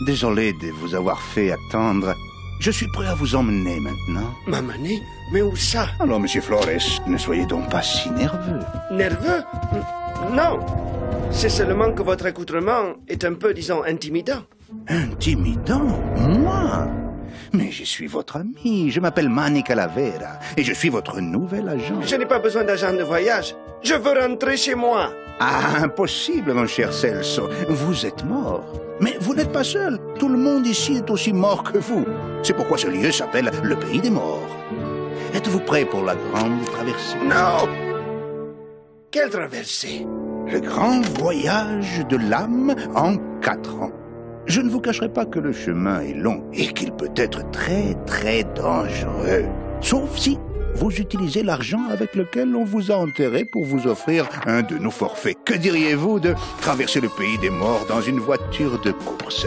Désolé de vous avoir fait attendre. Je suis prêt à vous emmener maintenant. M'amener? Mais où ça? Alors, Monsieur Flores, ne soyez donc pas si nerveux. Nerveux? Non. C'est seulement que votre accoutrement est un peu, disons, intimidant. Intimidant? Moi? Mais je suis votre ami. Je m'appelle Manny Calavera et je suis votre nouvel agent. Je n'ai pas besoin d'agent de voyage. Je veux rentrer chez moi. Ah, impossible, mon cher Celso. Vous êtes mort. Mais vous n'êtes pas seul. Tout le monde ici est aussi mort que vous. C'est pourquoi ce lieu s'appelle le pays des morts. Êtes-vous prêt pour la grande traversée? Non. Quelle traversée? Le grand voyage de l'âme en 4 ans. Je ne vous cacherai pas que le chemin est long et qu'il peut être très, très dangereux. Sauf si vous utilisez l'argent avec lequel on vous a enterré pour vous offrir un de nos forfaits. Que diriez-vous de traverser le pays des morts dans une voiture de course?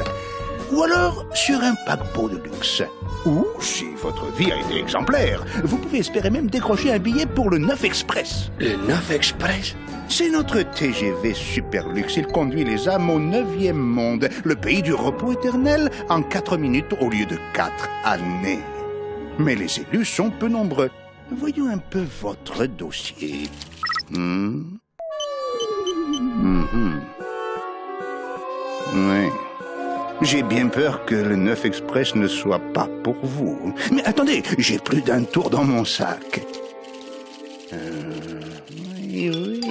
Ou alors sur un paquebot de luxe? Ou, si votre vie a été exemplaire, vous pouvez espérer même décrocher un billet pour le 9 Express. Le 9 Express? C'est notre TGV super luxe. Il conduit les âmes au 9e monde, le pays du repos éternel, en 4 minutes au lieu de 4 années. Mais les élus sont peu nombreux. Voyons un peu votre dossier. Oui. J'ai bien peur que le 9 Express ne soit pas pour vous. Mais attendez, j'ai plus d'un tour dans mon sac.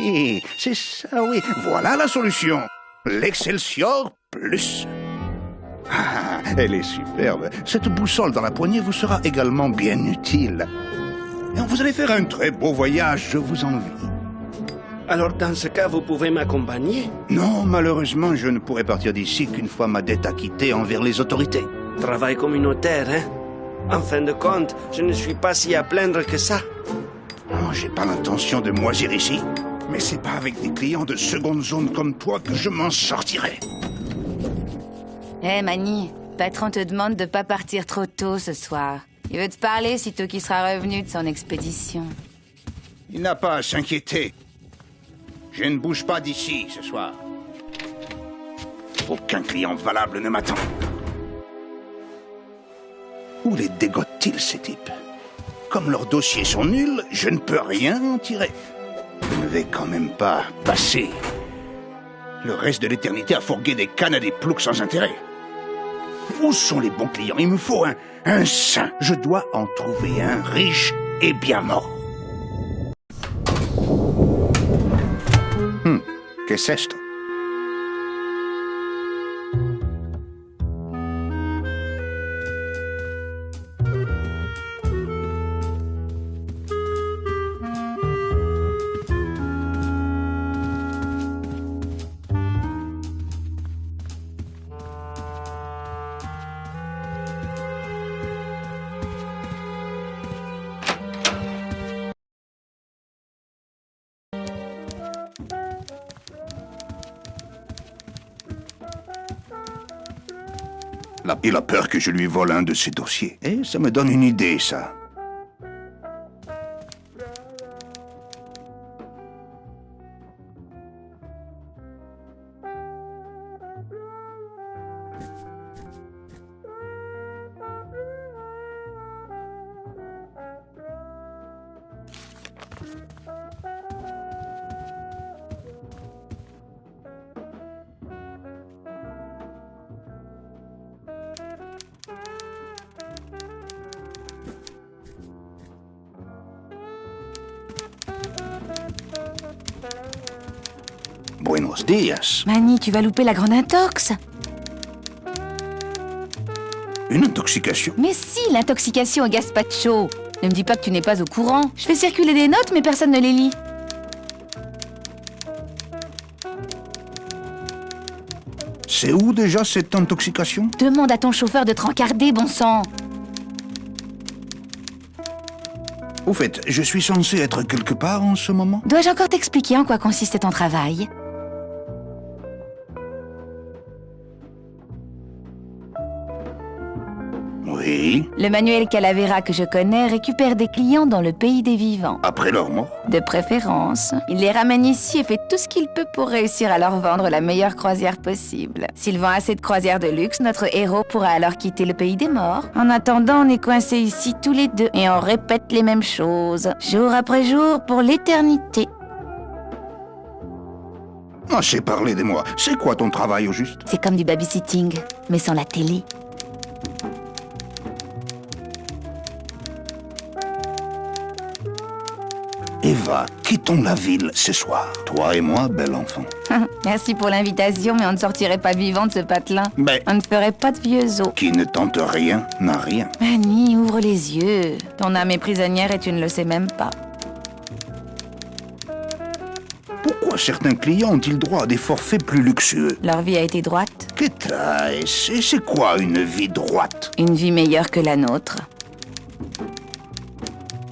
Oui, c'est ça, oui. Voilà la solution. L'Excelsior Plus. Ah, elle est superbe. Cette boussole dans la poignée vous sera également bien utile. Vous allez faire un très beau voyage, je vous envie. Alors, dans ce cas, vous pouvez m'accompagner? Non, malheureusement, je ne pourrai partir d'ici qu'une fois ma dette acquittée envers les autorités. Travail communautaire, hein? En fin de compte, je ne suis pas si à plaindre que ça. Oh, j'ai pas l'intention de moisir ici, mais c'est pas avec des clients de seconde zone comme toi que je m'en sortirai. Hé, Manny, patron te demande de pas partir trop tôt ce soir. Il veut te parler sitôt qu'il sera revenu de son expédition. Il n'a pas à s'inquiéter. Je ne bouge pas d'ici ce soir. Aucun client valable ne m'attend. Où les dégote-t-il, ces types? Comme leurs dossiers sont nuls, je ne peux rien en tirer. Je ne vais quand même pas passer le reste de l'éternité à fourguer des cannes à des ploucs sans intérêt. Où sont les bons clients? Il me faut un saint. Je dois en trouver un riche et bien mort. Qu'est-ce que c'est? Il a peur que je lui vole un de ses dossiers. Et ça me donne une idée, ça. Buenos días. Manny, tu vas louper la grande intox. Une intoxication? Mais si, l'intoxication au gazpacho. Ne me dis pas que tu n'es pas au courant. Je fais circuler des notes, mais personne ne les lit. C'est où déjà cette intoxication? Demande à ton chauffeur de te rencarder, bon sang. Au fait, je suis censé être quelque part en ce moment? Dois-je encore t'expliquer en quoi consiste ton travail? Oui. Le manuel Calavera que je connais récupère des clients dans le pays des vivants. Après leur mort? De préférence. Il les ramène ici et fait tout ce qu'il peut pour réussir à leur vendre la meilleure croisière possible. S'il vend assez de croisières de luxe, notre héros pourra alors quitter le pays des morts. En attendant, on est coincés ici tous les deux et on répète les mêmes choses, jour après jour, pour l'éternité. Assez parlé de moi. C'est quoi ton travail au juste? C'est comme du babysitting, mais sans la télé. Eva, quittons la ville ce soir. Toi et moi, bel enfant. Merci pour l'invitation, mais on ne sortirait pas vivant de ce patelin. Mais On ne ferait pas de vieux os. qui ne tente rien n'a rien. Annie, ouvre les yeux. Ton âme est prisonnière et tu ne le sais même pas. Pourquoi certains clients ont-ils droit à des forfaits plus luxueux? Leur vie a été droite. C'est quoi une vie droite? Une vie meilleure que la nôtre.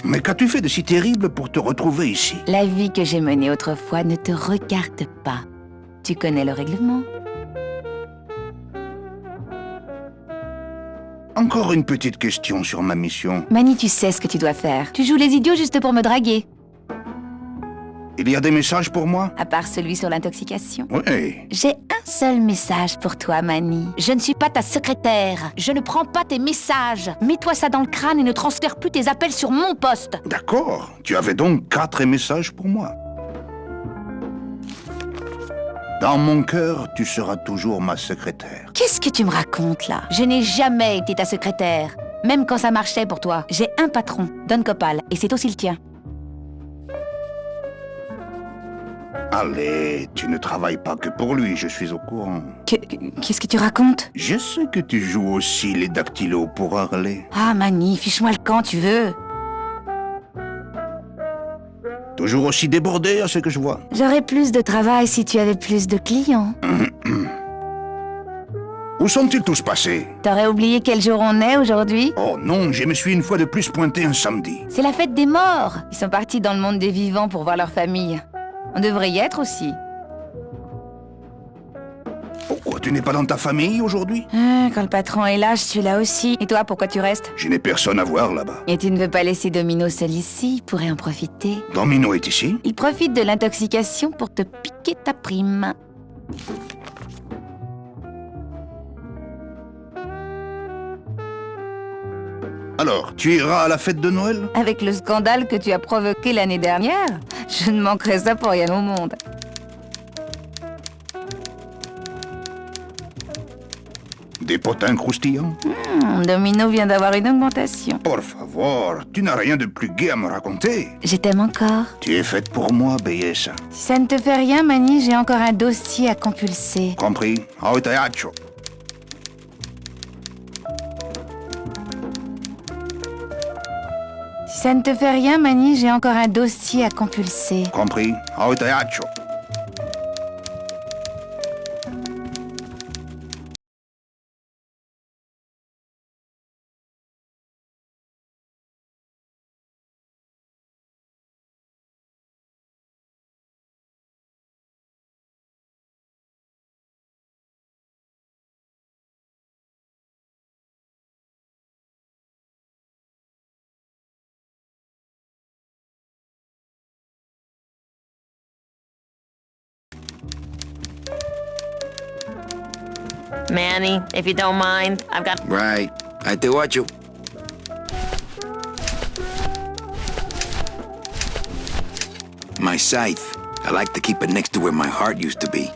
Mais qu'as-tu fait de si terrible pour te retrouver ici? La vie que j'ai menée autrefois ne te regarde pas. Tu connais le règlement? Encore une petite question sur ma mission. Mani, tu sais ce que tu dois faire. Tu joues les idiots juste pour me draguer. Il y a des messages pour moi? À part celui sur l'intoxication. Oui. J'ai un seul message pour toi, Mani. Je ne suis pas ta secrétaire. Je ne prends pas tes messages. Mets-toi ça dans le crâne et ne transfère plus tes appels sur mon poste. D'accord. Tu avais donc 4 messages pour moi. Dans mon cœur, tu seras toujours ma secrétaire. Qu'est-ce que tu me racontes, là? Je n'ai jamais été ta secrétaire. Même quand ça marchait pour toi. J'ai un patron, Don Copal, et c'est aussi le tien. Allez, tu ne travailles pas que pour lui, je suis au courant. Qu'est-ce que tu racontes? Je sais que tu joues aussi les dactylos pour Harley. Ah, Mani, fiche-moi le camp, tu veux. Toujours aussi débordé à ce que je vois. J'aurais plus de travail si tu avais plus de clients. Où sont-ils tous passés? T'aurais oublié quel jour on est aujourd'hui? Oh non, je me suis une fois de plus pointé un samedi. C'est la fête des morts. Ils sont partis dans le monde des vivants pour voir leur famille. On devrait y être aussi. Pourquoi tu n'es pas dans ta famille aujourd'hui? Quand le patron est là, je suis là aussi. Et toi, pourquoi tu restes? Je n'ai personne à voir là-bas. Et tu ne veux pas laisser Domino seul ici? Il pourrait en profiter. Domino est ici? Il profite de l'intoxication pour te piquer ta prime. Alors, tu iras à la fête de Noël? Avec le scandale que tu as provoqué l'année dernière, je ne manquerai ça pour rien au monde. Des potins croustillants? Domino vient d'avoir une augmentation. Por favor, tu n'as rien de plus gai à me raconter. Je t'aime encore. Tu es faite pour moi, belleza. Si ça ne te fait rien, Mani, j'ai encore un dossier à compulser. Compris? Au teatro. Si ça ne te fait rien, Mani, j'ai encore un dossier à compulser. Compris? Au teatro. Manny, if you don't mind, I've got... Right. I te watcho. My scythe. I like to keep it next to where my heart used to be.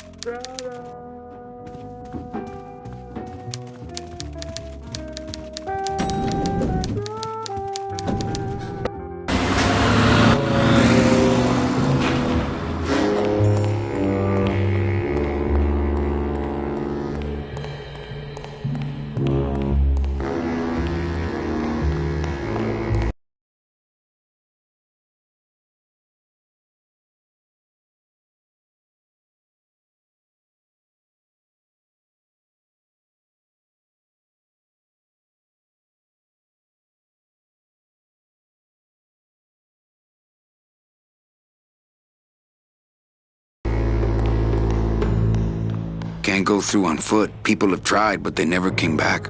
Can't go through on foot. People have tried, but they never came back.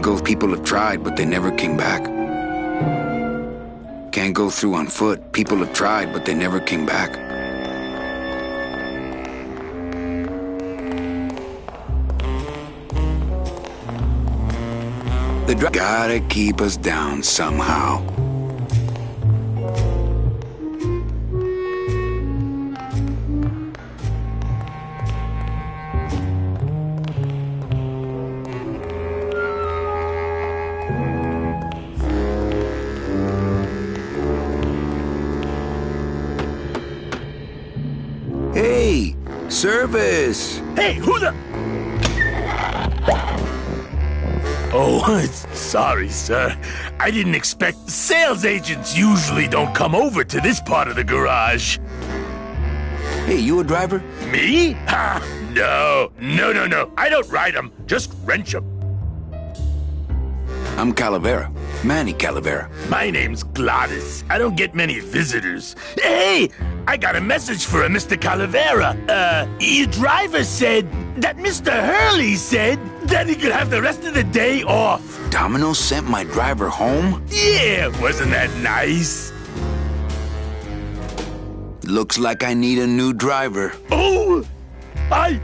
Can't go. People have tried, but they never came back. Can't go through on foot. People have tried, but they never came back. The gotta keep us down somehow. Hey, service! Hey, who the... Oh, sorry, sir. I didn't expect... Sales agents usually don't come over to this part of the garage. Hey, you a driver? Me? Ha! No. I don't ride them, just wrench them. I'm Calavera. Manny Calavera. My name's Gladys. I don't get many visitors. Hey, I got a message for a Mr. Calavera. Your driver said that Mr. Hurley said that he could have the rest of the day off. Domino sent my driver home? Yeah, wasn't that nice? Looks like I need a new driver. Oh, I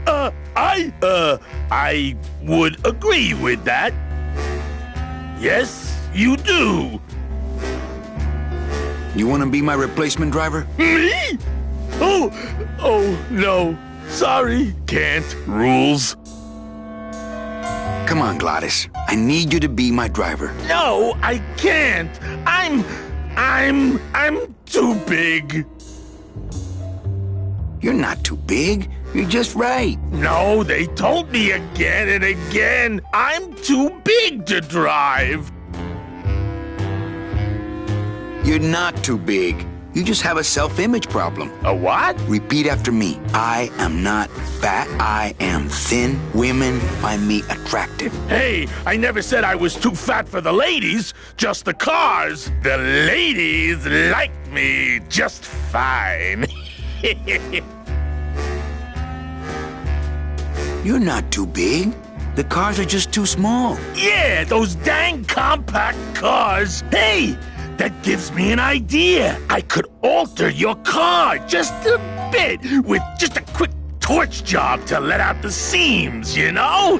would agree with that. Yes, you do. You want to be my replacement driver? Me? Oh, no. Sorry, can't. Rules. Come on, Gladys. I need you to be my driver. No, I can't. I'm too big. You're not too big. You're just right. No, they told me again and again. I'm too big to drive. You're not too big. You just have a self-image problem. A what? Repeat after me. I am not fat. I am thin. Women find me attractive. Hey, I never said I was too fat for the ladies, just the cars. The ladies like me just fine. You're not too big. The cars are just too small. Yeah, those dang compact cars. Hey, that gives me an idea. I could alter your car just a bit with just a quick torch job to let out the seams, you know?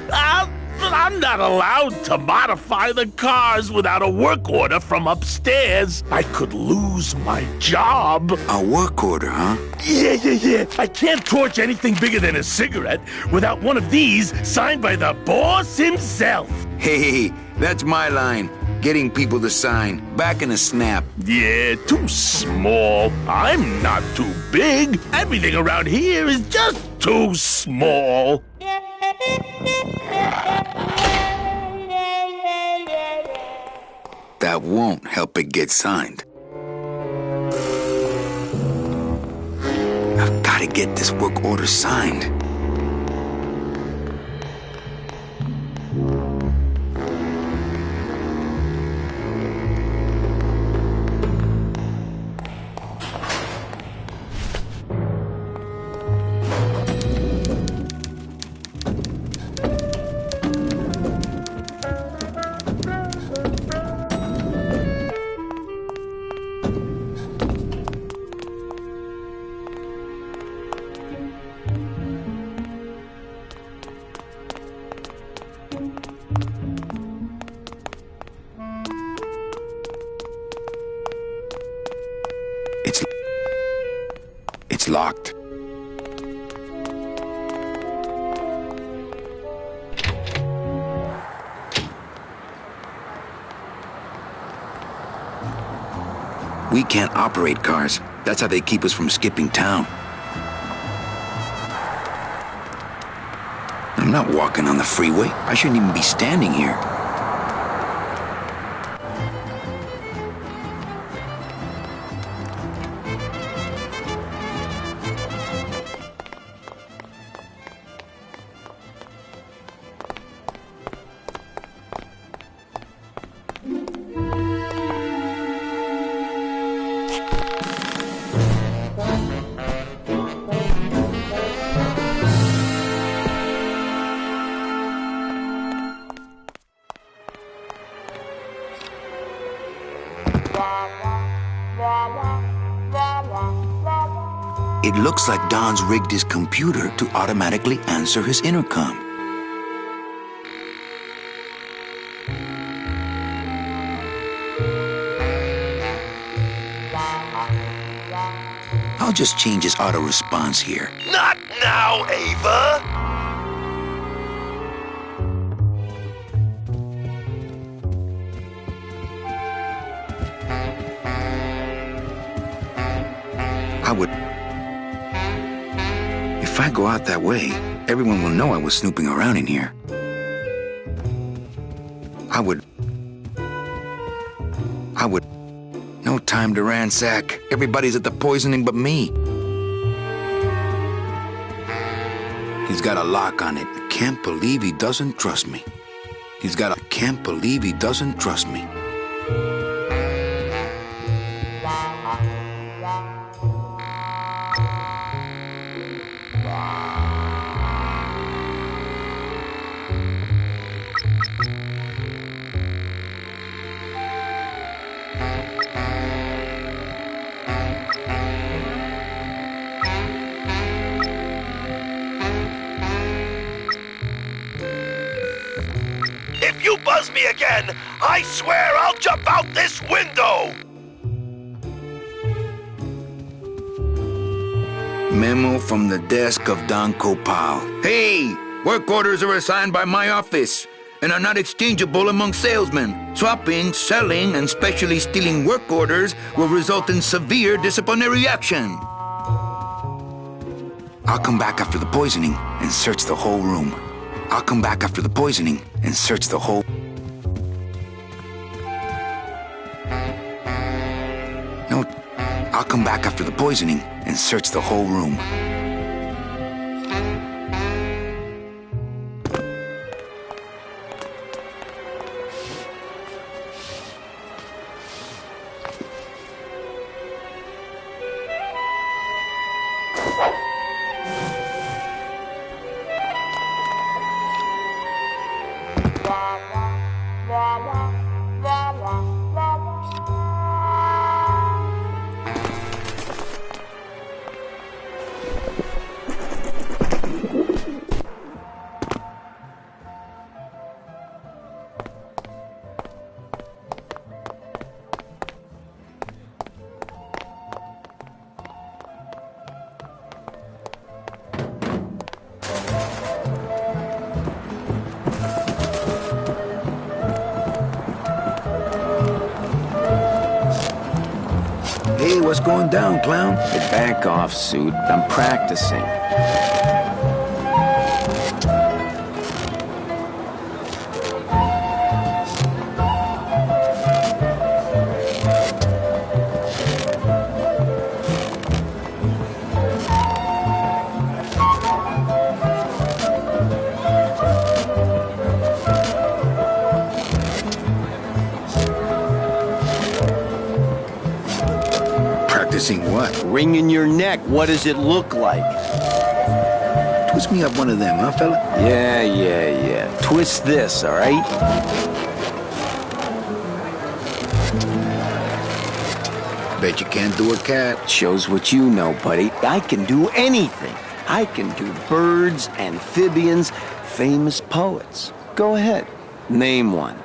I'm not allowed to modify the cars without a work order from upstairs. I could lose my job. A work order, huh? Yeah. I can't torch anything bigger than a cigarette without one of these signed by the boss himself. Hey, that's my line. Getting people to sign. Back in a snap. Yeah, too small. I'm not too big. Everything around here is just too small. That won't help it get signed. I've got to get this work order signed. It's locked. We can't operate cars. That's how they keep us from skipping town. I'm not walking on the freeway. I shouldn't even be standing here. It looks like Don's rigged his computer to automatically answer his intercom. I'll just change his auto response here. Not now, Ava! If I go out that way, everyone will know I was snooping around in here. I would... No time to ransack. Everybody's at the poisoning but me. He's got a lock on it. I can't believe he doesn't trust me. Can't believe he doesn't trust me. If you buzz me again, I swear I'll jump out this window! Memo from the desk of Don Copal. Hey! Work orders are assigned by my office and are not exchangeable among salesmen. Swapping, selling, and specially stealing work orders will result in severe disciplinary action. I'll come back after the poisoning and search the whole room. I'll come back after the poisoning and search the whole... No, I'll come back after the poisoning and search the whole room. Hey, what's going down, clown? Hey, back off, Suit. I'm practicing. Practicing what? Wringing your neck. What does it look like? Twist me up one of them, huh, fella? Yeah. Twist this, all right? Bet you can't do a cat. Shows what you know, buddy. I can do anything. I can do birds, amphibians, famous poets. Go ahead. Name one.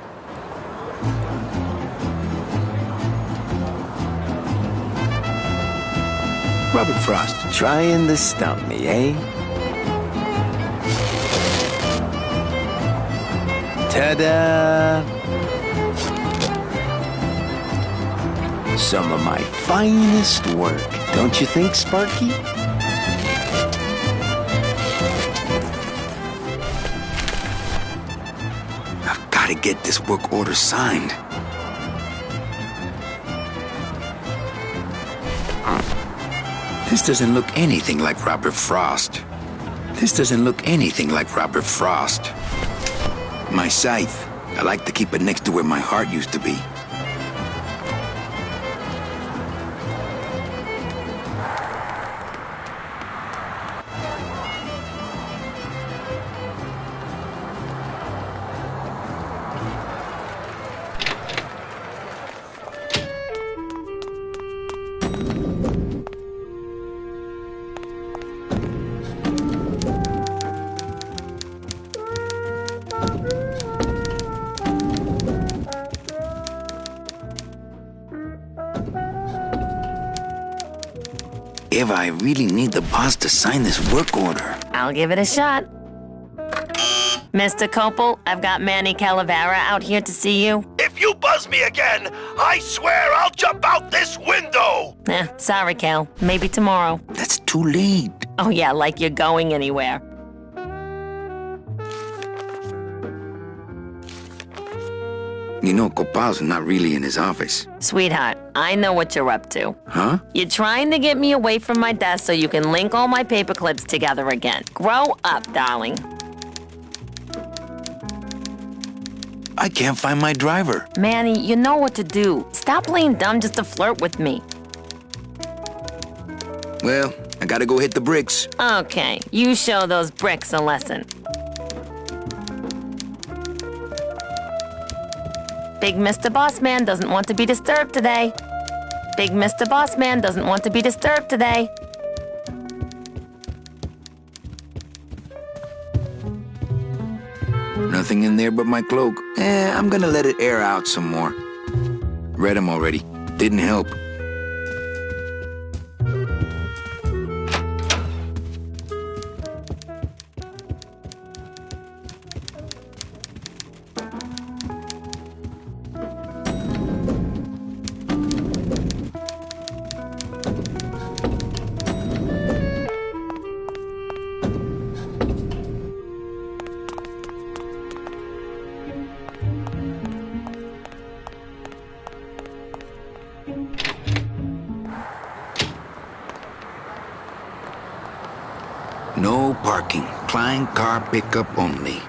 Robert Frost. Trying to stump me, eh? Ta-da! Some of my finest work, don't you think, Sparky? I've got to get this work order signed. This doesn't look anything like Robert Frost. My scythe. I like to keep it next to where my heart used to be. Eva, I really need the boss to sign this work order. I'll give it a shot. Mr. Copel, I've got Manny Calavera out here to see you. If you buzz me again, I swear I'll jump out this window! Sorry, Cal. Maybe tomorrow. That's too late. Oh yeah, like you're going anywhere. You know, Copal's not really in his office. Sweetheart, I know what you're up to. Huh? You're trying to get me away from my desk so you can link all my paper clips together again. Grow up, darling. I can't find my driver. Manny, you know what to do. Stop playing dumb just to flirt with me. Well, I gotta go hit the bricks. Okay, you show those bricks a lesson. Big Mr. Bossman doesn't want to be disturbed today. Big Mr. Bossman doesn't want to be disturbed today. Nothing in there but my cloak. I'm gonna let it air out some more. Read 'em already. Didn't help. No parking. Klein car pickup only.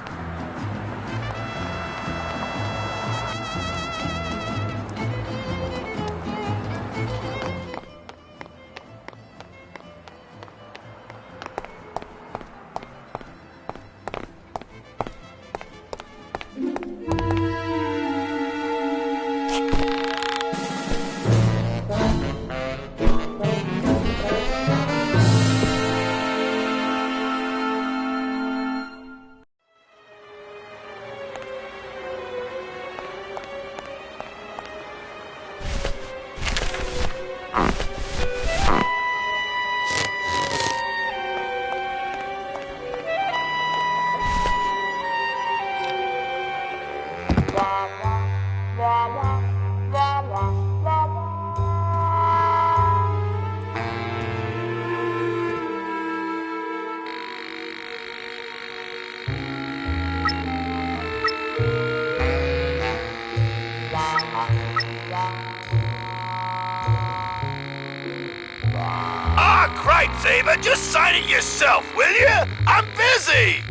Saber, just sign it yourself, will you? I'm busy!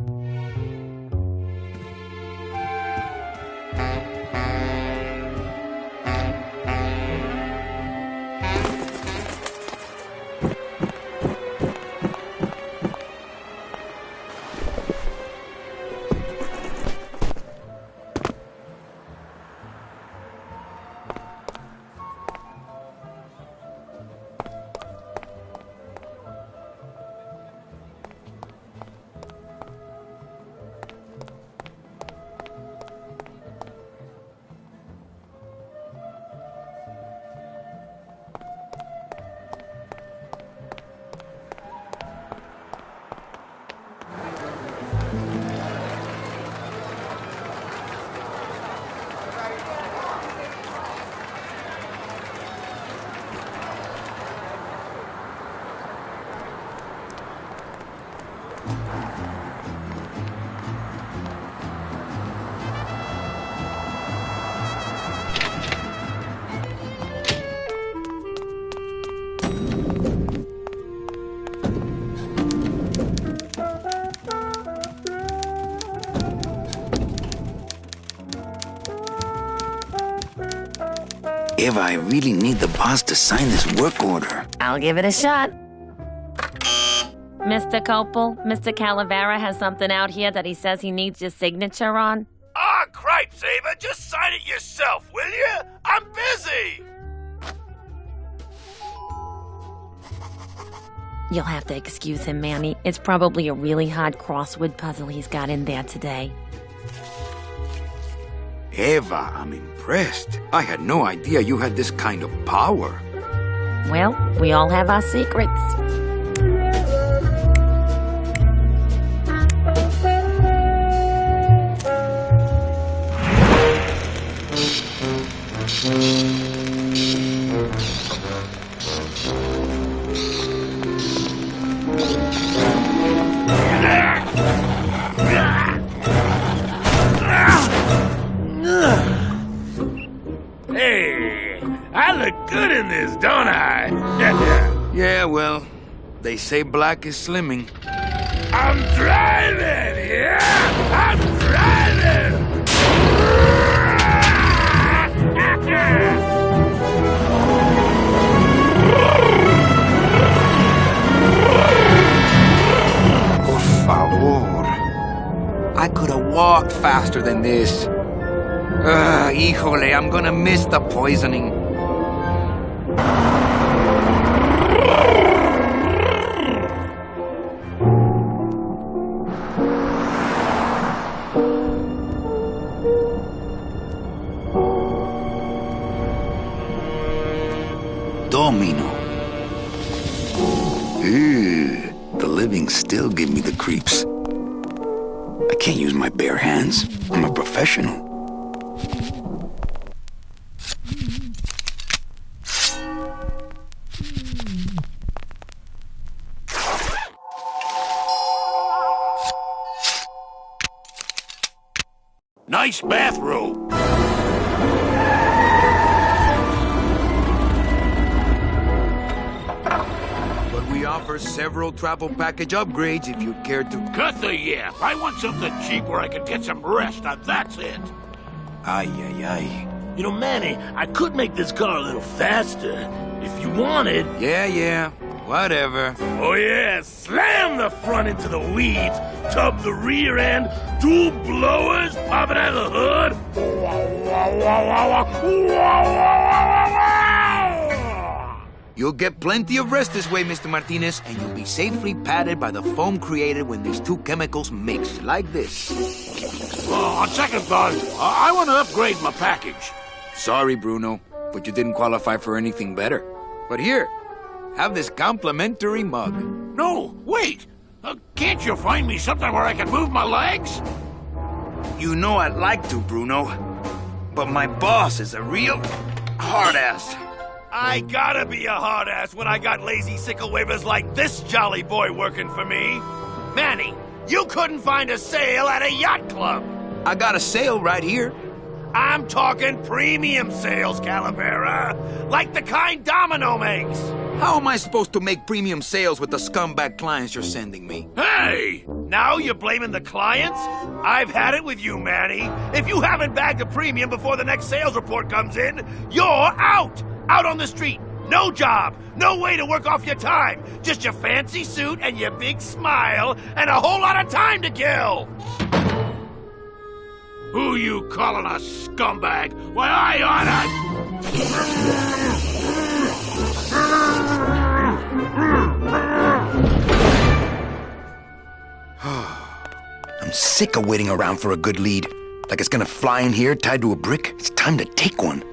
Eva, I really need the boss to sign this work order. I'll give it a shot. Mr. Copel, Mr. Calavera has something out here that he says he needs your signature on. Ah, cripe, Saber, just sign it yourself, will you? I'm busy! You'll have to excuse him, Manny. It's probably a really hard crossword puzzle he's got in there today. Eva, I'm impressed. I had no idea you had this kind of power. Well, we all have our secrets. Hey, I look good in this, don't I? Yeah, well, they say black is slimming. I'm driving, yeah! I'm driving! Por favor. I could have walked faster than this. Híjole, I'm gonna miss the poisoning. Domino. Ew, the living still give me the creeps. I can't use my bare hands. I'm a professional. Nice bathrobe. But we offer several travel package upgrades if you care to. Cut the yap. I want something cheap where I can get some rest, and that's it. Ay, ay, ay. You know, Manny, I could make this car a little faster. If you wanted. Yeah, whatever. Oh, yeah. Slam the front into the weeds. Tub the rear end. Two blowers popping out of the hood. You'll get plenty of rest this way, Mr. Martinez, and you'll be safely padded by the foam created when these two chemicals mix, like this. On second thought, I want to upgrade my package. Sorry, Bruno, but you didn't qualify for anything better. But here, have this complimentary mug. No, wait. Can't you find me something where I can move my legs? You know I'd like to, Bruno, but my boss is a real hard-ass. I gotta be a hard ass when I got lazy sickle wavers like this jolly boy working for me. Manny, you couldn't find a sale at a yacht club. I got a sale right here. I'm talking premium sales, Calavera. Like the kind Domino makes. How am I supposed to make premium sales with the scumbag clients you're sending me? Hey! Now you're blaming the clients? I've had it with you, Manny. If you haven't bagged a premium before the next sales report comes in, you're out! Out on the street. No job. No way to work off your time. Just your fancy suit and your big smile and a whole lot of time to kill. Who you calling a scumbag? Why, I oughta... I'm sick of waiting around for a good lead. Like it's gonna fly in here tied to a brick. It's time to take one.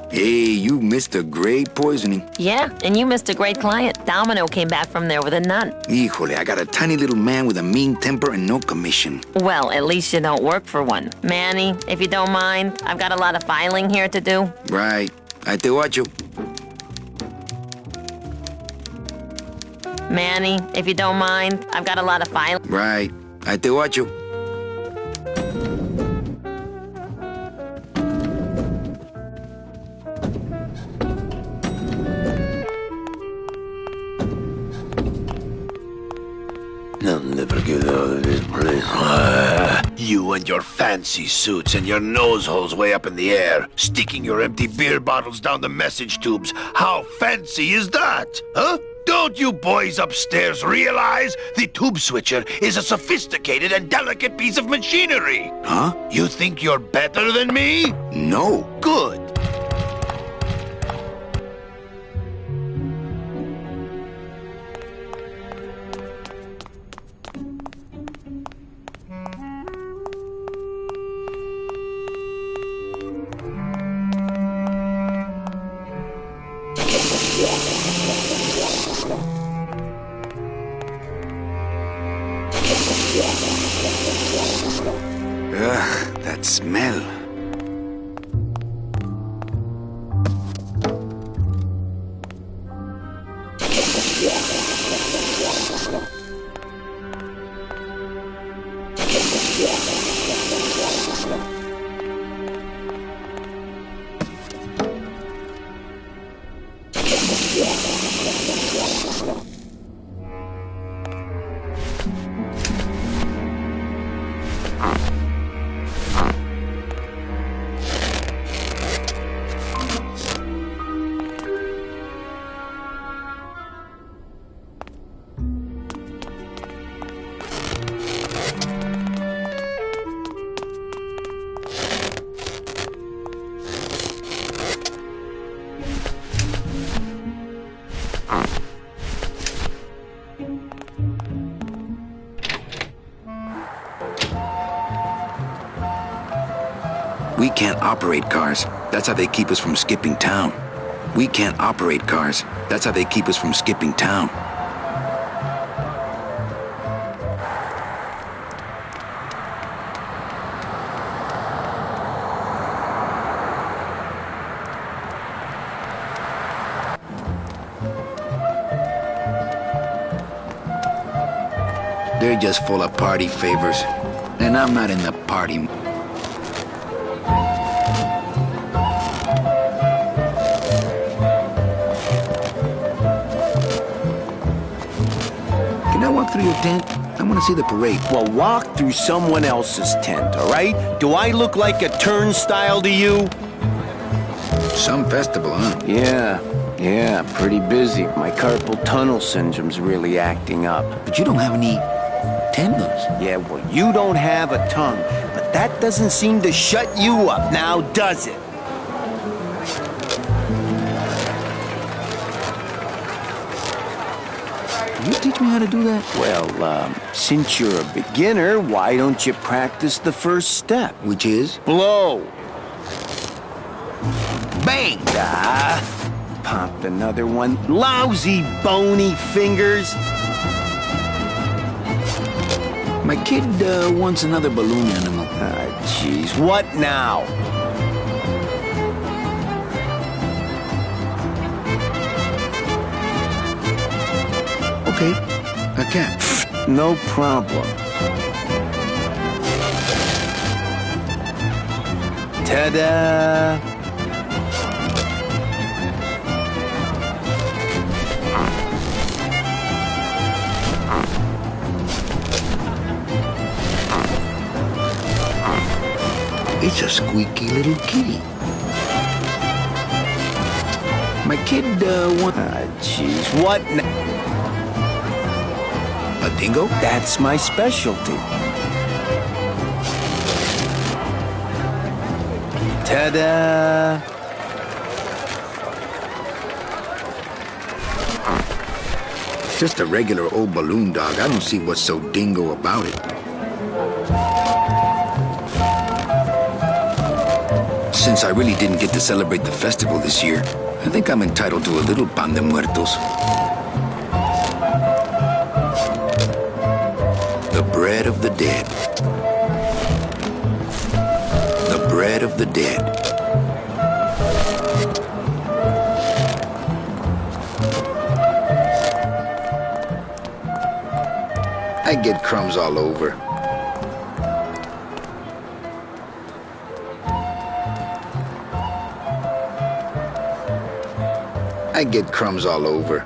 Hey, you missed a great poisoning. Yeah, and you missed a great client. Domino came back from there with a nut. Híjole, I got a tiny little man with a mean temper and no commission. Well, at least you don't work for one. Manny, if you don't mind, I've got a lot of filing here to do. Right. Ahí te guacho. Manny, if you don't mind, I've got a lot of filing. Right. Ahí te guacho. I'll never get out of this place. You and your fancy suits and your nose holes way up in the air, sticking your empty beer bottles down the message tubes. How fancy is that? Huh? Don't you boys upstairs realize the tube switcher is a sophisticated and delicate piece of machinery? Huh? You think you're better than me? No. Good. Ugh, that smell. We can't operate cars. That's how they keep us from skipping town. We can't operate cars. That's how they keep us from skipping town. They're just full of party favors. And I'm not in the party. Can I walk through your tent? I want to see the parade. Well, walk through someone else's tent, all right? Do I look like a turnstile to you? Some festival, huh? Yeah, pretty busy. My carpal tunnel syndrome's really acting up. But you don't have any tendons. Yeah, well, you don't have a tongue, but that doesn't seem to shut you up now, does it? Can you teach me how to do that? Well, since you're a beginner, why don't you practice the first step? Which is? Blow. Bang! Ah, popped another one. Lousy, bony fingers. My kid wants another balloon animal. Ah, jeez, what now? Okay, a cat. No problem. Ta-da! It's a squeaky little kitty. My kid wants... Ah, jeez, what now? A dingo? That's my specialty. Ta-da! It's just a regular old balloon dog. I don't see what's so dingo about it. Since I really didn't get to celebrate the festival this year, I think I'm entitled to a little pan de muertos. The bread of the dead. The bread of the dead. I get crumbs all over. I get crumbs all over.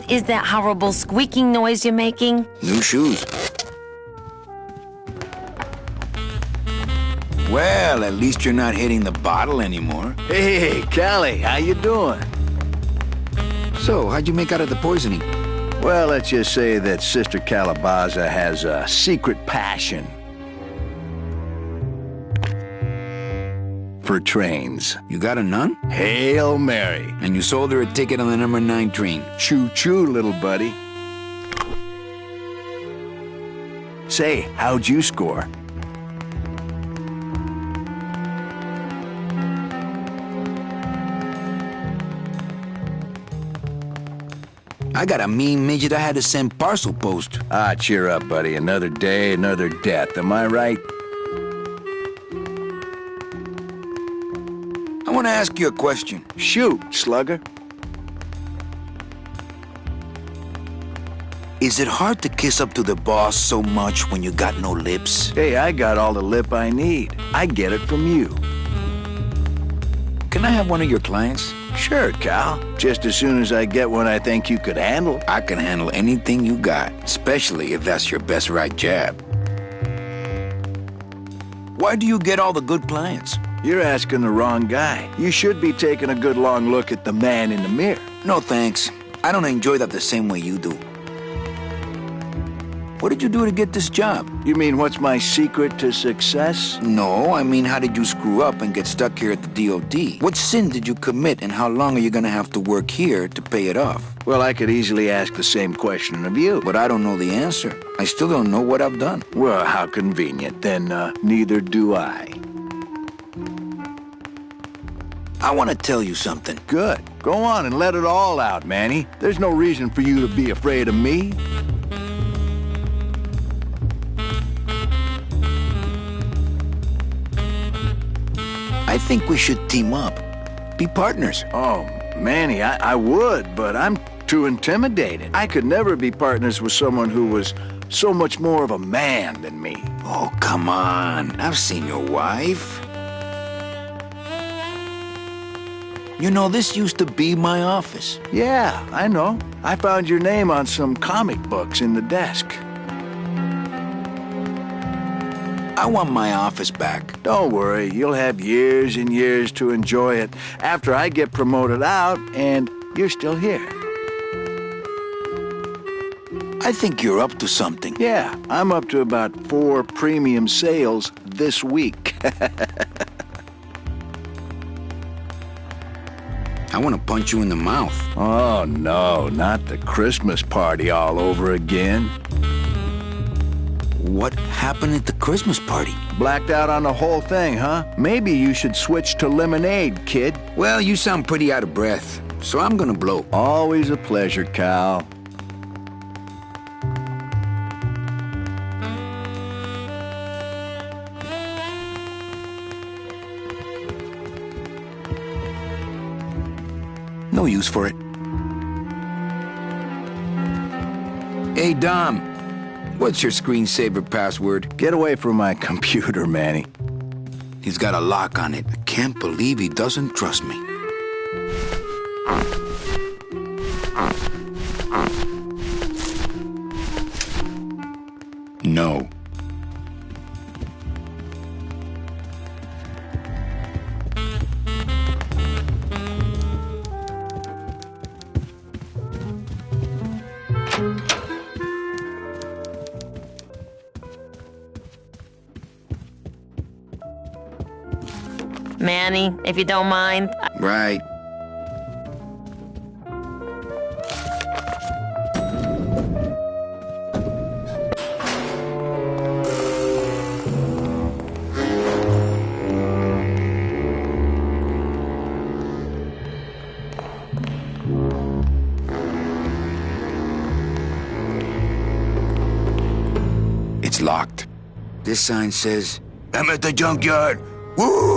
What is that horrible squeaking noise you're making? New shoes. Well, at least you're not hitting the bottle anymore. Hey, Callie, how you doing? So, how'd you make out of the poisoning? Well, let's just say that Sister Calabaza has a secret passion for trains. You got a nun? Hail Mary. And you sold her a ticket on the number 9 train. Choo-choo, little buddy. Say, how'd you score? I got a mean midget I had to send parcel post. Ah, cheer up, buddy. Another day, another death. Am I right? I want to ask you a question. Shoot, slugger. Is it hard to kiss up to the boss so much when you got no lips? Hey, I got all the lip I need. I get it from you. Can I have one of your clients? Sure, Cal. Just as soon as I get one I think you could handle. I can handle anything you got, especially if that's your best right jab. Why do you get all the good clients? You're asking the wrong guy. You should be taking a good long look at the man in the mirror. No thanks. I don't enjoy that the same way you do. What did you do to get this job? You mean what's my secret to success? No, I mean how did you screw up and get stuck here at the DOD? What sin did you commit and how long are you gonna have to work here to pay it off? Well, I could easily ask the same question of you. But I don't know the answer. I still don't know what I've done. Well, how convenient. Then neither do I. I want to tell you something. Good. Go on and let it all out, Manny. There's no reason for you to be afraid of me. I think we should team up. Be partners. Oh, Manny, I would, but I'm too intimidated. I could never be partners with someone who was so much more of a man than me. Oh, come on. I've seen your wife. You know, this used to be my office. Yeah, I know. I found your name on some comic books in the desk. I want my office back. Don't worry, you'll have years and years to enjoy it after I get promoted out and you're still here. I think you're up to something. Yeah, I'm up to about 4 premium sales this week. I want to punch you in the mouth. Oh, no, not the Christmas party all over again. What happened at the Christmas party? Blacked out on the whole thing, huh? Maybe you should switch to lemonade, kid. Well, you sound pretty out of breath, so I'm gonna blow. Always a pleasure, Cal. No use for it. Hey, Dom. What's your screensaver password? Get away from my computer, Manny. He's got a lock on it. I can't believe he doesn't trust me. No. Manny, if you don't mind. Right. It's locked. This sign says, I'm at the junkyard. Woo!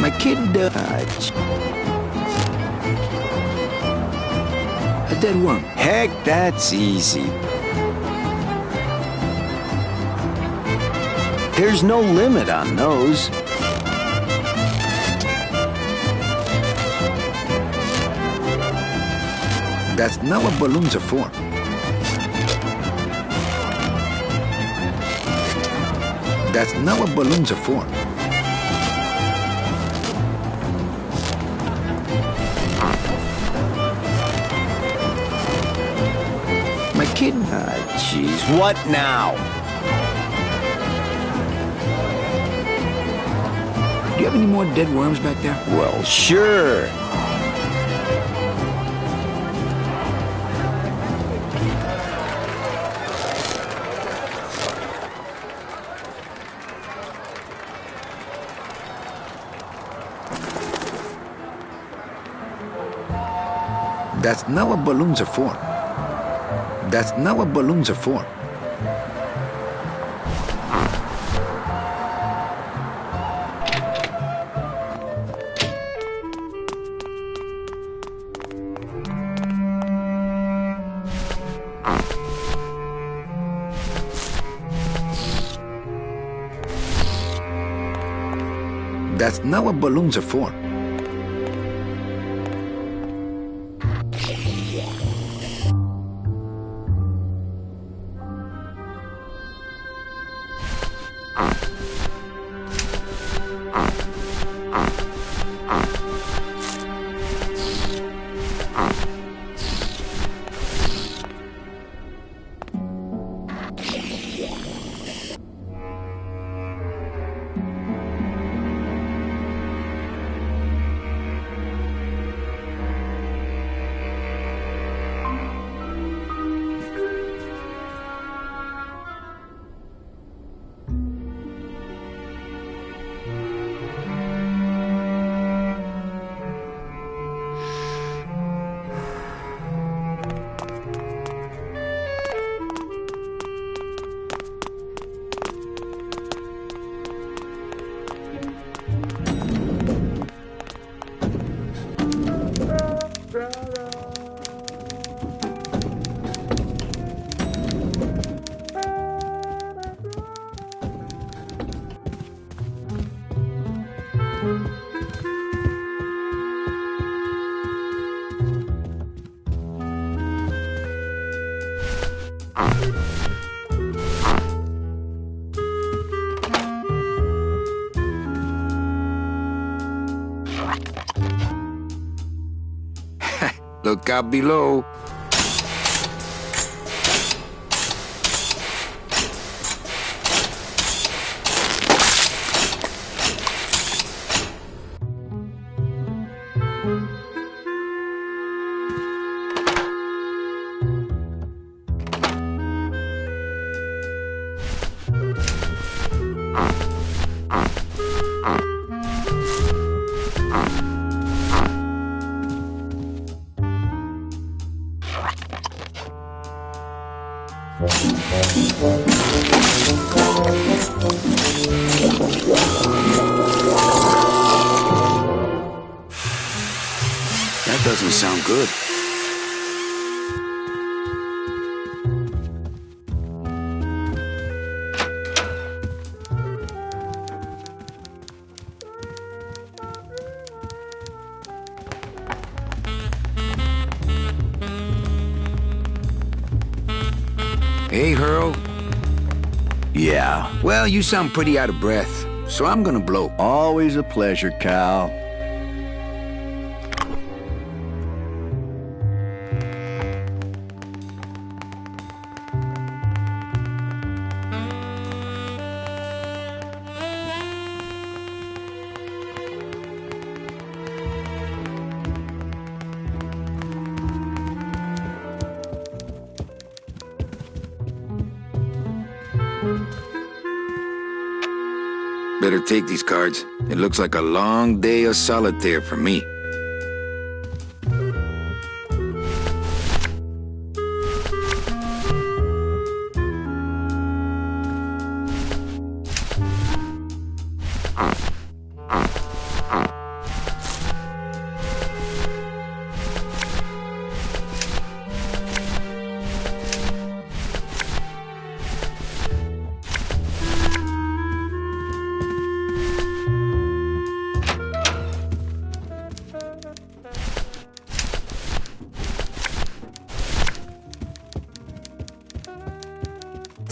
My kid, a dead worm. Heck, that's easy. There's no limit on those. That's not what balloons are for. That's not what balloons are for. My kid... Jeez, what now? Do you have any more dead worms back there? Well, sure. That's not what balloons are for. That's not what balloons are for. That's not what balloons are for. Look out below. That doesn't sound good. Hey, Hurl. Yeah. Well, you sound pretty out of breath, so I'm gonna blow. Always a pleasure, Cal. Better take these cards. It looks like a long day of solitaire for me.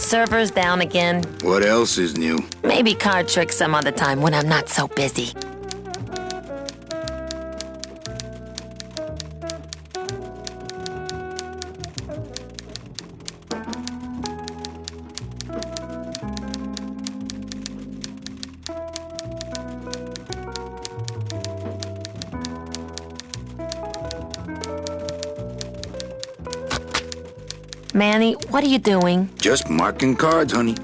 Servers down again. What else is new? Maybe card tricks some other time when I'm not so busy. Manny, what are you doing? Just marking cards, honey.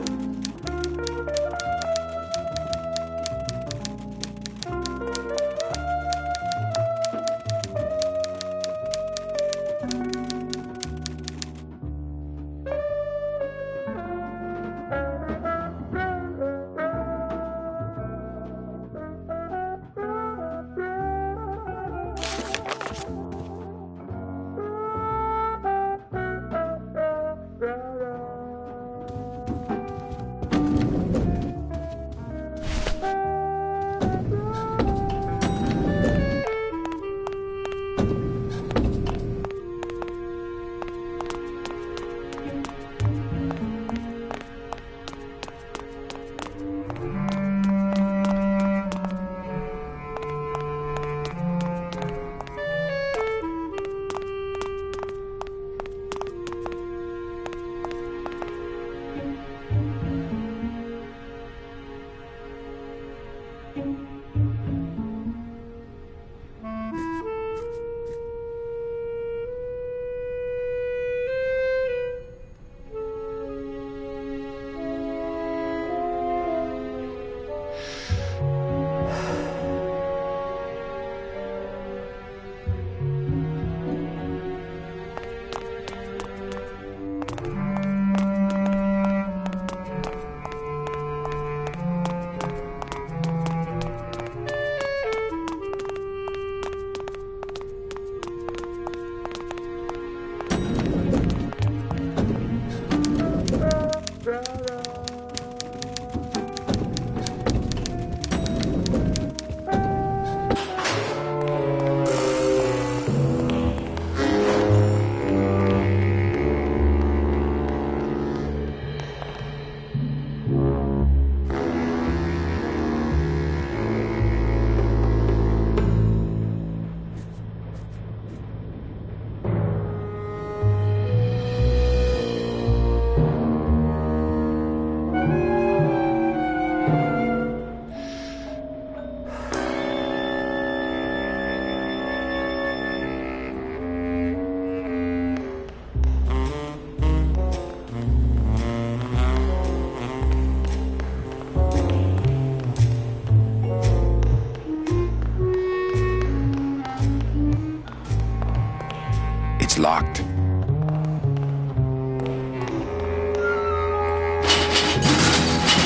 It's locked.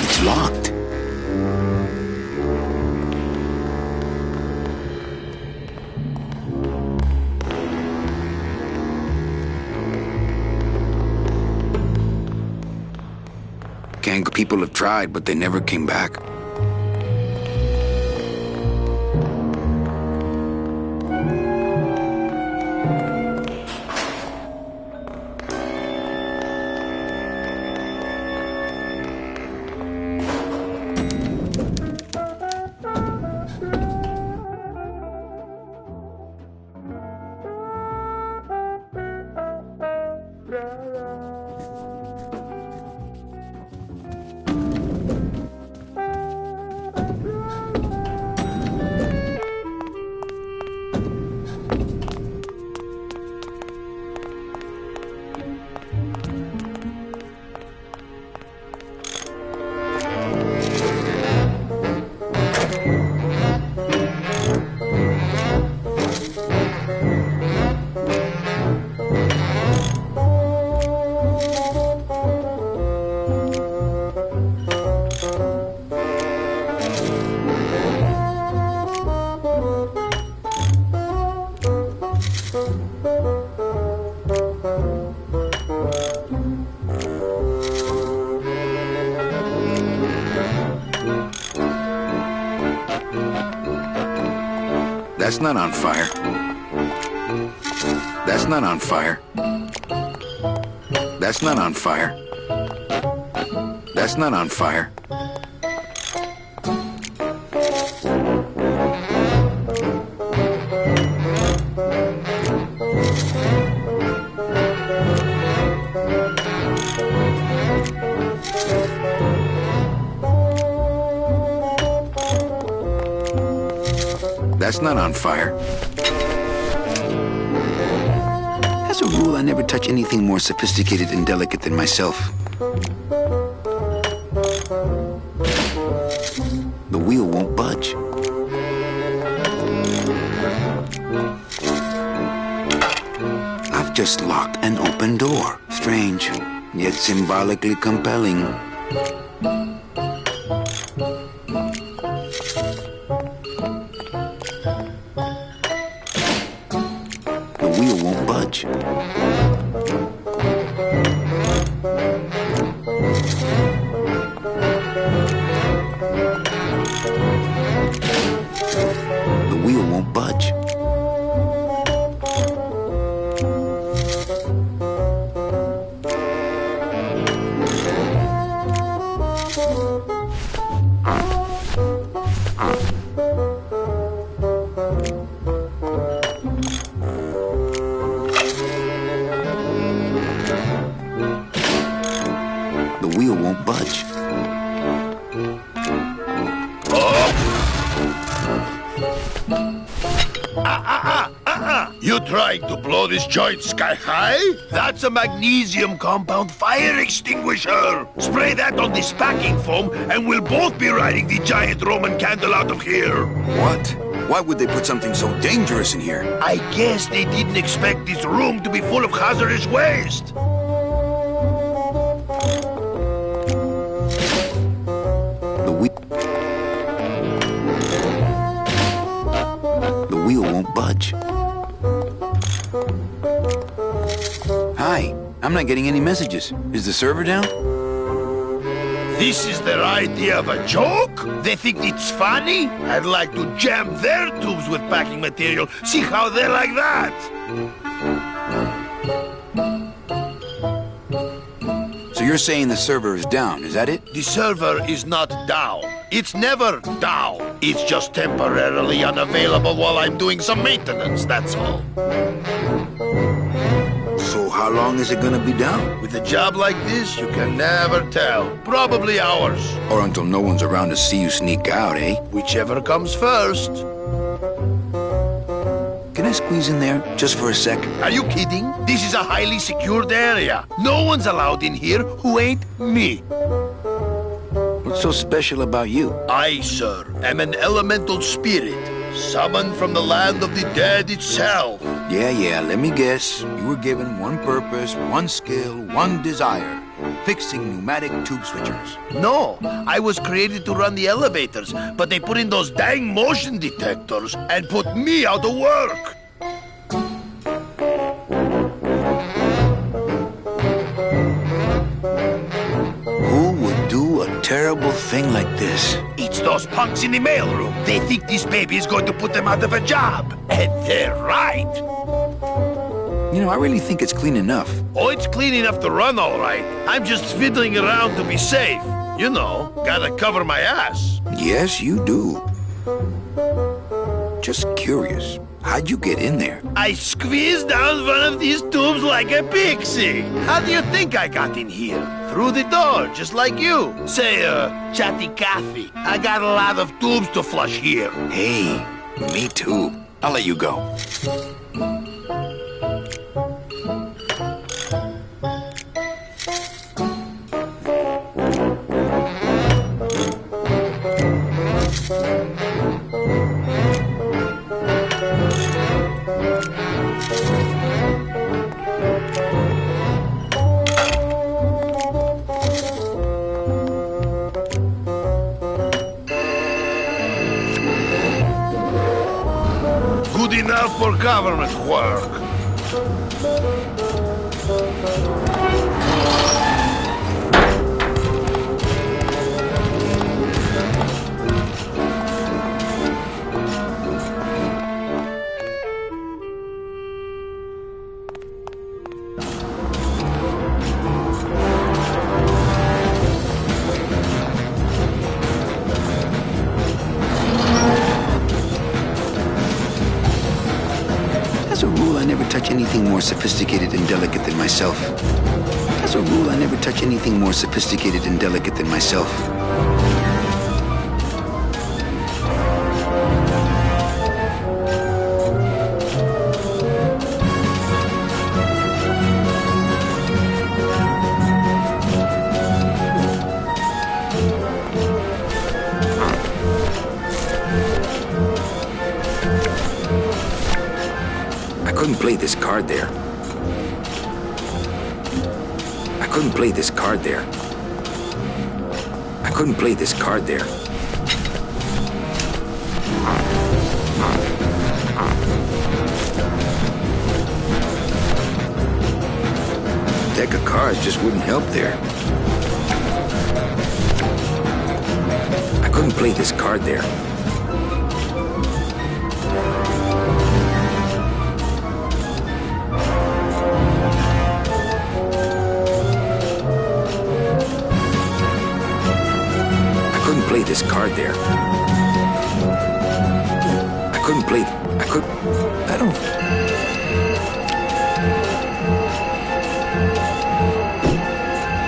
It's locked. Gang people have tried, but they never came back. That's not on fire. That's not on fire. That's not on fire. That's not on fire. That's not on fire. As a rule, I never touch anything more sophisticated and delicate than myself. The wheel won't budge. I've just locked an open door. Strange, yet symbolically compelling. The wheel won't budge. The wheel won't budge. The wheel won't budge. You trying to blow this joint sky high? That's a magnesium compound fire extinguisher. Spray that on this packing foam and we'll both be riding the giant Roman candle out of here. What? Why would they put something so dangerous in here? I guess they didn't expect this room to be full of hazardous waste. The wheel won't budge. Hi, I'm not getting any messages. Is the server down? This is their idea of a joke? They think it's funny? I'd like to jam their tubes with packing material. See how they like that? So you're saying the server is down, is that it? The server is not down. It's never down. It's just temporarily unavailable while I'm doing some maintenance, that's all. So how long is it gonna be down? With a job like this, you can never tell. Probably hours. Or until no one's around to see you sneak out, eh? Whichever comes first. Can I squeeze in there just for a sec? Are you kidding? This is a highly secured area. No one's allowed in here who ain't me. What's so special about you? I, sir, am an elemental spirit, summoned from the land of the dead itself. Yeah, let me guess. You were given one purpose, one skill, one desire. Fixing pneumatic tube switchers. No, I was created to run the elevators, but they put in those dang motion detectors and put me out of work. Who would do a terrible thing like this? It's those punks in the mailroom. They think this baby is going to put them out of a job. And they're right. You know, I really think it's clean enough. Oh, it's clean enough to run, all right. I'm just fiddling around to be safe. You know, gotta cover my ass. Yes, you do. Just curious. How'd you get in there? I squeezed down one of these tubes like a pixie. How do you think I got in here? Through the door, just like you. Say, chatty Cathy, I got a lot of tubes to flush here. Hey, me too. I'll let you go. Good enough for government work. more sophisticated and delicate than myself. As a rule, I never touch anything more sophisticated and delicate than myself. I couldn't play this card there. I couldn't play this card there. I couldn't play this card there. Deck of cards just wouldn't help there. I couldn't play this card there. Play this card there. I couldn't play. I don't.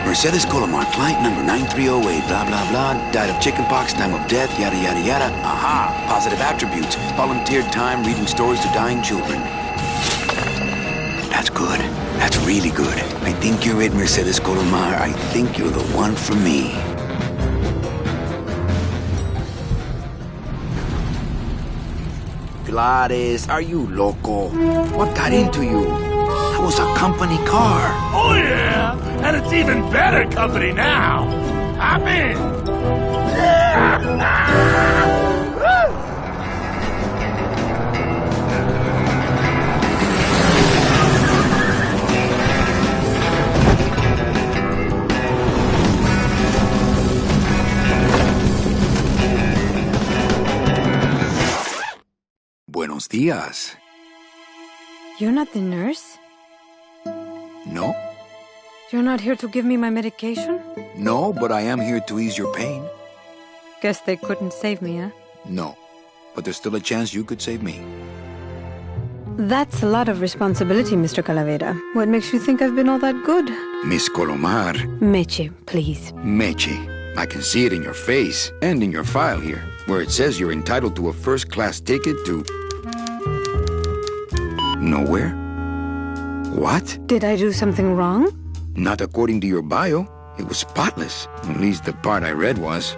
Mercedes Colomar, client number 9308, blah, blah, blah, died of chickenpox, time of death, yada, yada, yada. Aha, positive attributes, volunteered time reading stories to dying children. That's good. That's really good. I think you're it, Mercedes Colomar. I think you're the one for me. Gladys, are you loco? What got into you? That was a company car. Oh, yeah! And it's even better company now! I'm in! Buenos días. You're not the nurse? No? You're not here to give me my medication? No, but I am here to ease your pain. Guess they couldn't save me, huh? No, but there's still a chance you could save me. That's a lot of responsibility, Mr. Calavera. What makes you think I've been all that good? Miss Colomar. Meche, please. Meche. I can see it in your face and in your file here, where it says you're entitled to a first-class ticket to... nowhere? What? Did I do something wrong? Not according to your bio. It was spotless. At least the part I read was.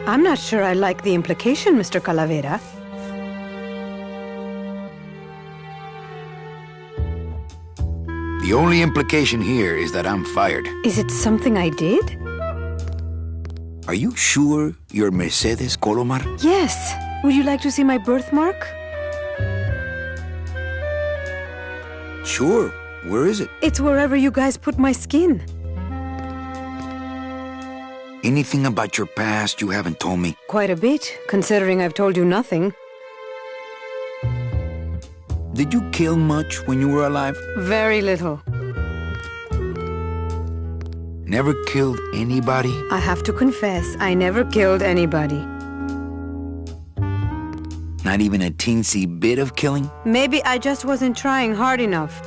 I'm not sure I like the implication, Mr. Calavera. The only implication here is that I'm fired. Is it something I did? Are you sure you're Mercedes Colomar? Yes. Would you like to see my birthmark? Sure. Where is it? It's wherever you guys put my skin. Anything about your past you haven't told me? Quite a bit, considering I've told you nothing. Did you kill much when you were alive? Very little. Never killed anybody? I have to confess, I never killed anybody. Not even a teensy bit of killing? Maybe I just wasn't trying hard enough.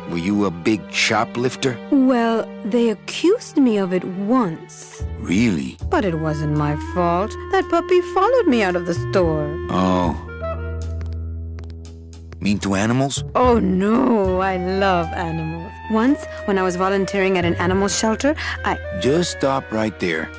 Were you a big shoplifter? Well, they accused me of it once. Really? But it wasn't my fault. That puppy followed me out of the store. Oh. Mean to animals? Oh no, I love animals. Once, when I was volunteering at an animal shelter, Just stop right there.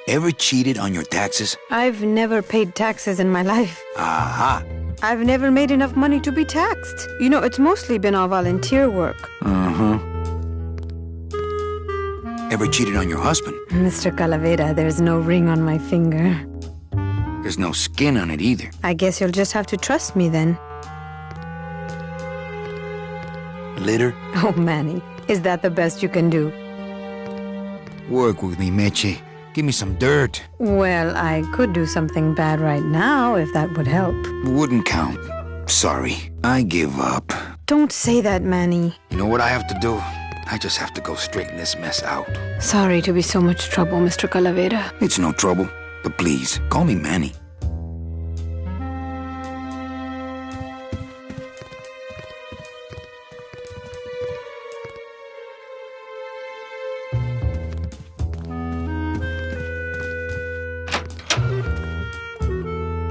Ever cheated on your taxes? I've never paid taxes in my life. Aha. I've never made enough money to be taxed. You know, it's mostly been all volunteer work. Uh-huh. Ever cheated on your husband? Mr. Calavera, there's no ring on my finger. There's no skin on it either. I guess you'll just have to trust me then. Litter? Oh, Manny, is that the best you can do? Work with me, Meche. Give me some dirt. Well, I could do something bad right now if that would help. Wouldn't count. Sorry. I give up. Don't say that, Manny. You know what I have to do? I just have to go straighten this mess out. Sorry to be so much trouble, Mr. Calavera. It's no trouble. But please, call me Manny.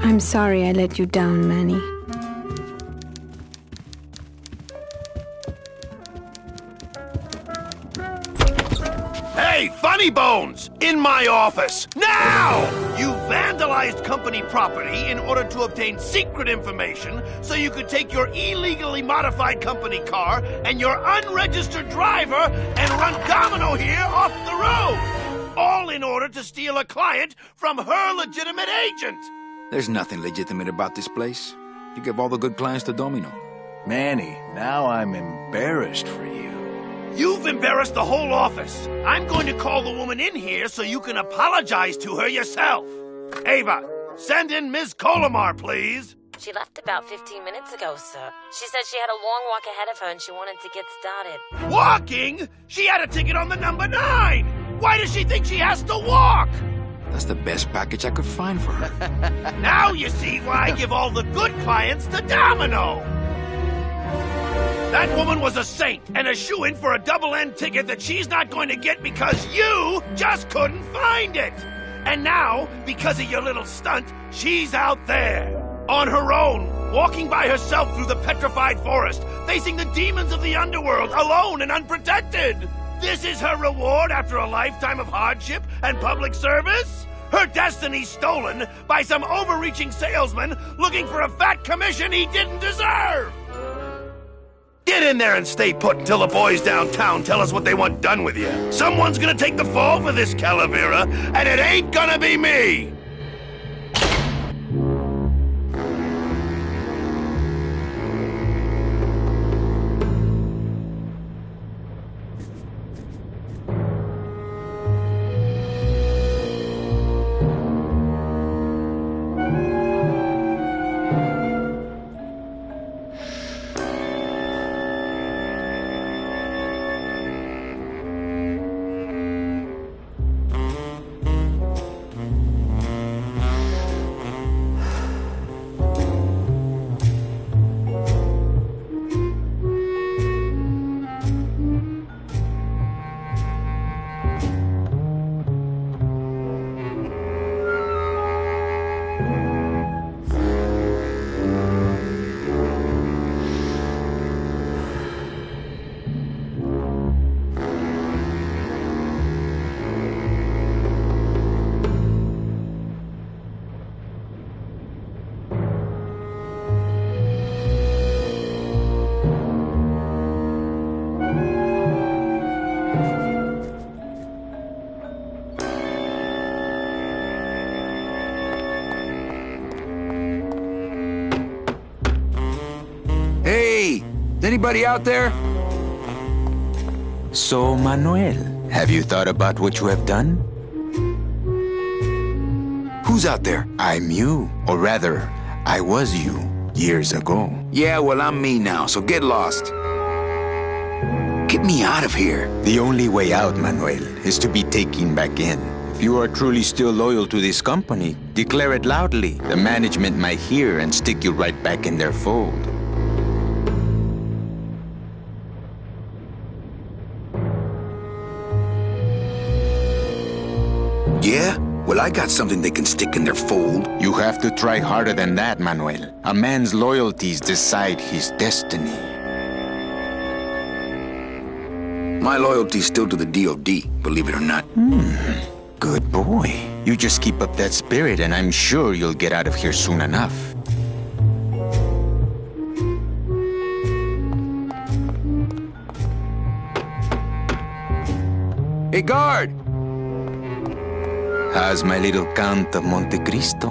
I'm sorry I let you down, Manny. Hey, Funny Bones! In my office! Now! You vandalized company property in order to obtain secret information so you could take your illegally modified company car and your unregistered driver and run domino here off the road! All in order to steal a client from her legitimate agent! There's nothing legitimate about this place. You give all the good clients to Domino. Manny, now I'm embarrassed for you. You've embarrassed the whole office. I'm going to call the woman in here so you can apologize to her yourself. Ava, send in Ms. Colomar, please. She left about 15 minutes ago, sir. She said she had a long walk ahead of her and she wanted to get started. Walking? She had a ticket on the number 9. Why does she think she has to walk? That's the best package I could find for her. Now you see why I give all the good clients to Domino. That woman was a saint and a shoo-in for a double-end ticket that she's not going to get because you just couldn't find it. And now, because of your little stunt, she's out there, on her own, walking by herself through the petrified forest, facing the demons of the underworld, alone and unprotected. This is her reward after a lifetime of hardship and public service? Her destiny stolen by some overreaching salesman looking for a fat commission he didn't deserve! Get in there and stay put until the boys downtown tell us what they want done with you. Someone's gonna take the fall for this, Calavera, and it ain't gonna be me! Anybody out there? So, Manuel, have you thought about what you have done? Who's out there? I'm you, or rather, I was you, years ago. Yeah, well, I'm me now, so get lost. Get me out of here. The only way out, Manuel, is to be taken back in. If you are truly still loyal to this company, declare it loudly. The management might hear and stick you right back in their fold. Yeah? Well, I got something they can stick in their fold. You have to try harder than that, Manuel. A man's loyalties decide his destiny. My loyalty's still to the DOD, believe it or not. Good boy. You just keep up that spirit and I'm sure you'll get out of here soon enough. Hey, guard! How's my little Count of Monte Cristo?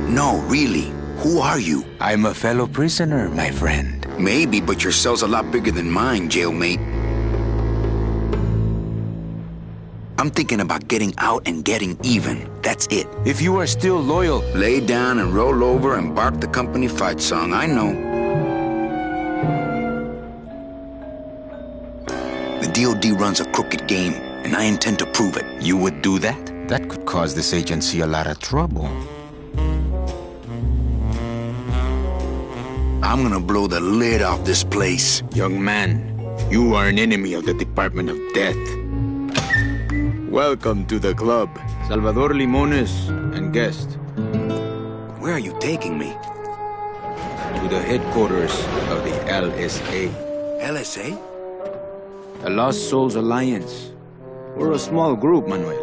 No, really. Who are you? I'm a fellow prisoner, my friend. Maybe, but your cell's a lot bigger than mine, jailmate. I'm thinking about getting out and getting even. That's it. If you are still loyal... Lay down and roll over and bark the company fight song, I know. DOD runs a crooked game, and I intend to prove it. You would do that? That could cause this agency a lot of trouble. I'm gonna blow the lid off this place. Young man, you are an enemy of the Department of Death. Welcome to the club, Salvador Limones and guest. Where are you taking me? To the headquarters of the LSA. LSA? The Lost Souls Alliance. We're a small group, Manuel.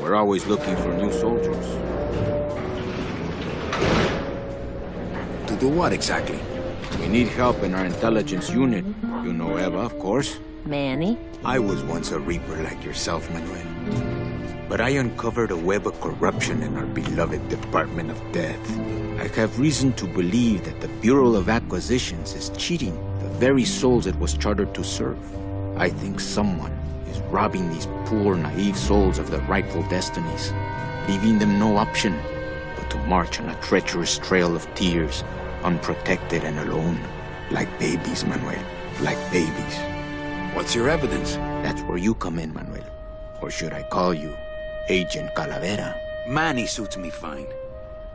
We're always looking for new soldiers. To do what exactly? We need help in our intelligence unit. You know Eva, of course. Manny? I was once a reaper like yourself, Manuel. But I uncovered a web of corruption in our beloved Department of Death. I have reason to believe that the Bureau of Acquisitions is cheating the very souls it was chartered to serve. I think someone is robbing these poor, naive souls of their rightful destinies, leaving them no option but to march on a treacherous trail of tears, unprotected and alone. Like babies, Manuel. Like babies. What's your evidence? That's where you come in, Manuel. Or should I call you Agent Calavera? Manny suits me fine.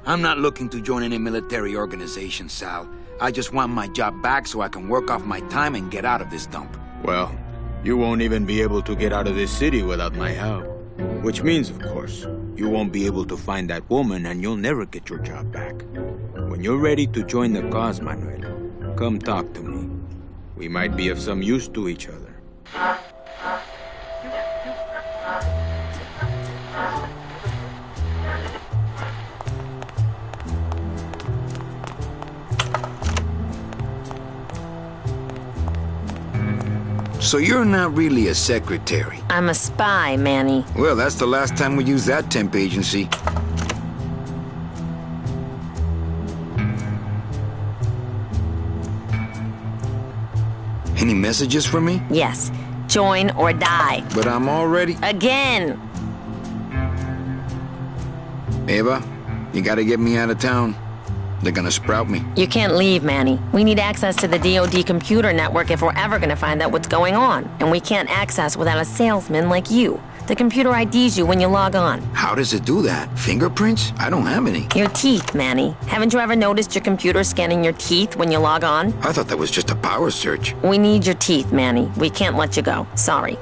I'm not looking to join any military organization, Sal. I just want my job back so I can work off my time and get out of this dump. Well, you won't even be able to get out of this city without my help. Which means, of course, you won't be able to find that woman and you'll never get your job back. When you're ready to join the cause, Manuel, come talk to me. We might be of some use to each other. So you're not really a secretary? I'm a spy, Manny. Well, that's the last time we used that temp agency. Any messages for me? Yes. Join or die. But I'm already... Again! Eva, you gotta get me out of town. They're gonna sprout me. You can't leave, Manny. We need access to the DOD computer network if we're ever gonna find out what's going on. And we can't access without a salesman like you. The computer IDs you when you log on. How does it do that? Fingerprints? I don't have any. Your teeth, Manny. Haven't you ever noticed your computer scanning your teeth when you log on? I thought that was just a power search. We need your teeth, Manny. We can't let you go. Sorry.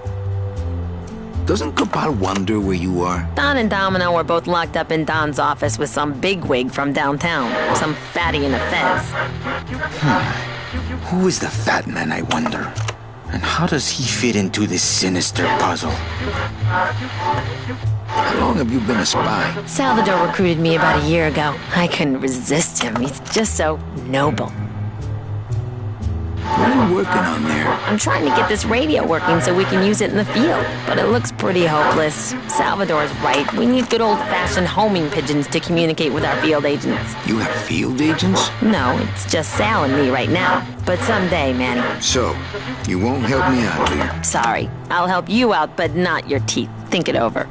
Doesn't Cabal wonder where you are? Don and Domino were both locked up in Don's office with some bigwig from downtown. Some fatty in a fez. Who is the fat man, I wonder? And how does he fit into this sinister puzzle? How long have you been a spy? Salvador recruited me about a year ago. I couldn't resist him. He's just so noble. What are you working on there? I'm trying to get this radio working so we can use it in the field, but it looks pretty hopeless. Salvador's right. We need good old-fashioned homing pigeons to communicate with our field agents. You have field agents? No, it's just Sal and me right now. But someday, Manny. So, you won't help me out of here? Sorry. I'll help you out, but not your teeth. Think it over.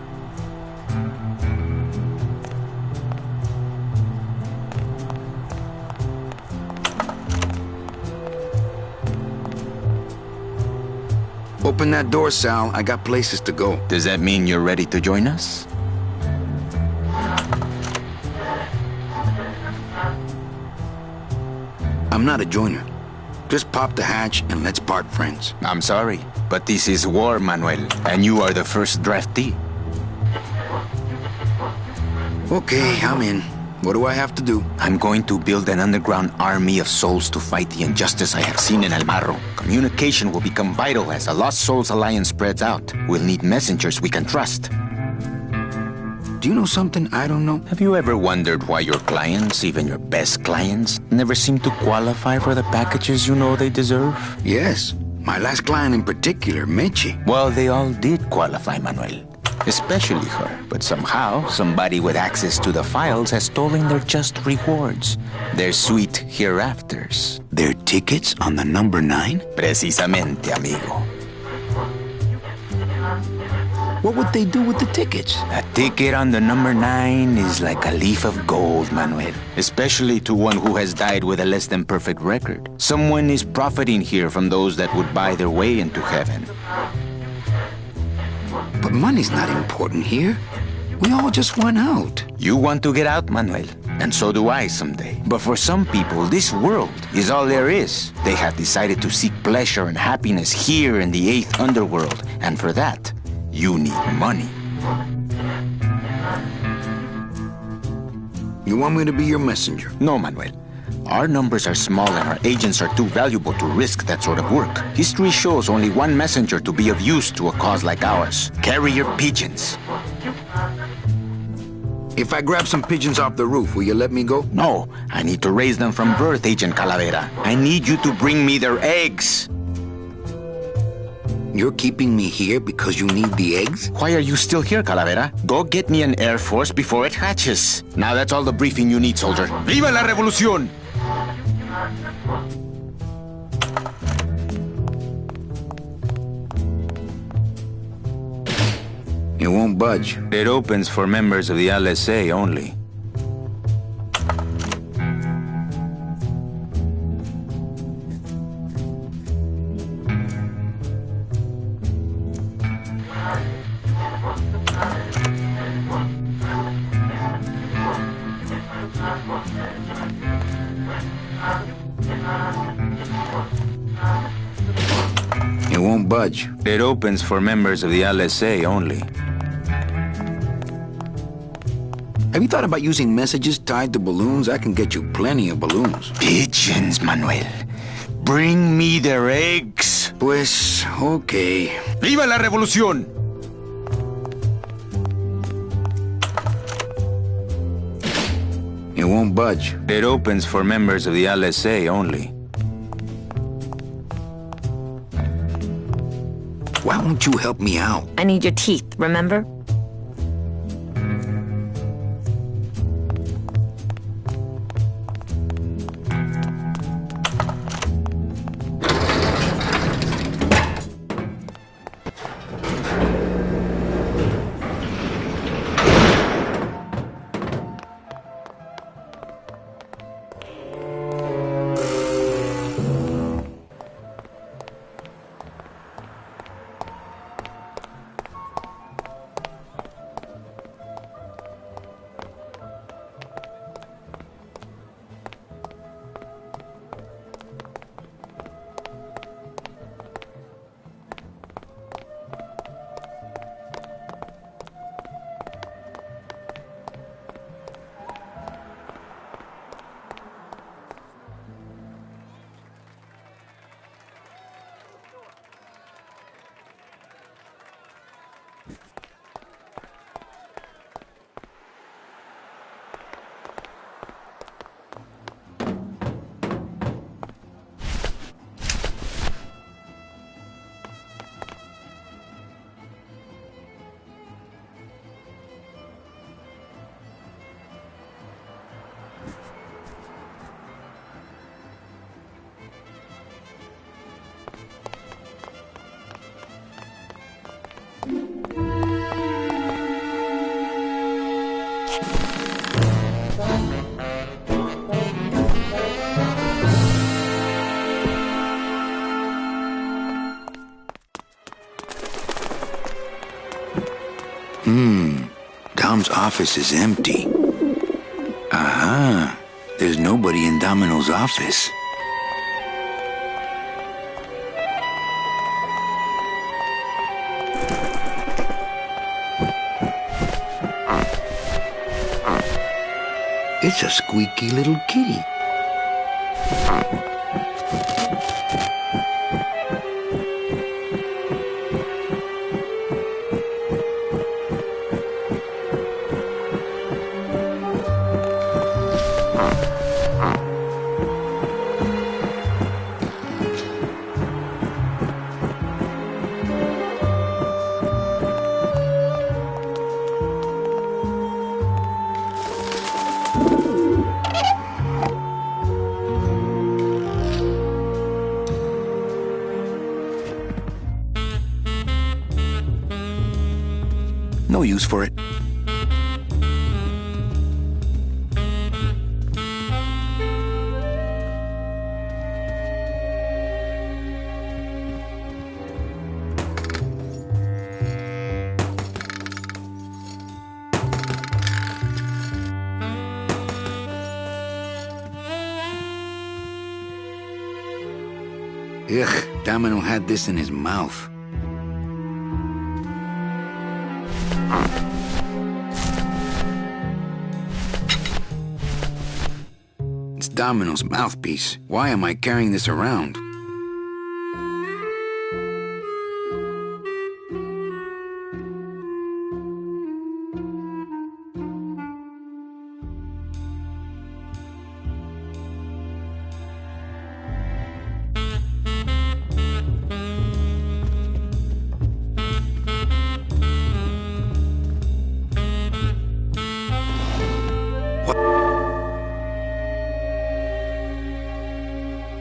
Open that door, Sal. I got places to go. Does that mean you're ready to join us? I'm not a joiner. Just pop the hatch and let's part friends. I'm sorry, but this is war, Manuel, and you are the first draftee. Okay, I'm in. What do I have to do? I'm going to build an underground army of souls to fight the injustice I have seen in El Marro. Communication will become vital as the Lost Souls Alliance spreads out. We'll need messengers we can trust. Do you know something I don't know? Have you ever wondered why your clients, even your best clients, never seem to qualify for the packages you know they deserve? Yes. My last client in particular, Meche. Well, they all did qualify, Manuel. Especially her. But somehow, somebody with access to the files has stolen their just rewards. Their sweet hereafters. Their tickets on the number 9? Precisamente, amigo. What would they do with the tickets? A ticket on the number 9 is like a leaf of gold, Manuel. Especially to one who has died with a less than perfect record. Someone is profiting here from those that would buy their way into heaven. But money's not important here. We all just want out. You want to get out, Manuel, and so do I someday. But for some people, this world is all there is. They have decided to seek pleasure and happiness here in the 8th underworld, and for that, you need money. You want me to be your messenger? No, Manuel. Our numbers are small and our agents are too valuable to risk that sort of work. History shows only one messenger to be of use to a cause like ours. Carrier pigeons. If I grab some pigeons off the roof, will you let me go? No, I need to raise them from birth, Agent Calavera. I need you to bring me their eggs. You're keeping me here because you need the eggs? Why are you still here, Calavera? Go get me an Air Force before it hatches. Now that's all the briefing you need, soldier. ¡Viva la revolución! It won't budge. It opens for members of the LSA only. It won't budge. It opens for members of the LSA only. Have you thought about using messages tied to balloons? I can get you plenty of balloons. Pigeons, Manuel. Bring me their eggs. Pues, okay. ¡Viva la revolución! It won't budge. It opens for members of the LSA only. Why won't you help me out? I need your teeth, remember? Dom's office is empty. Aha. There's nobody in Domino's office. It's a squeaky little kitty. No use for it. Ugh, Domino had this in his mouth. It's Domino's mouthpiece. Why am I carrying this around?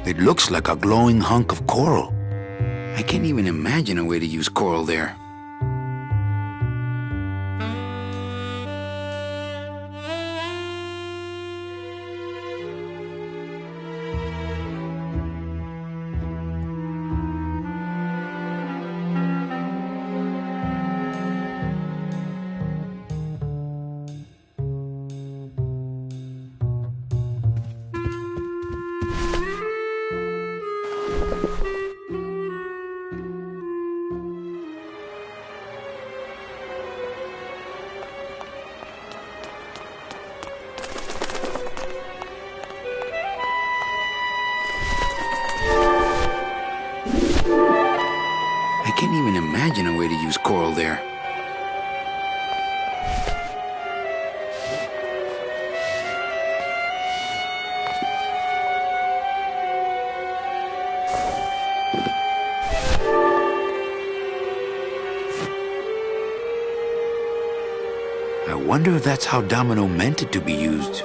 It looks like a glowing hunk of coral. I can't even imagine a way to use coral there. I can't even imagine a way to use coral there. I wonder if that's how Domino meant it to be used.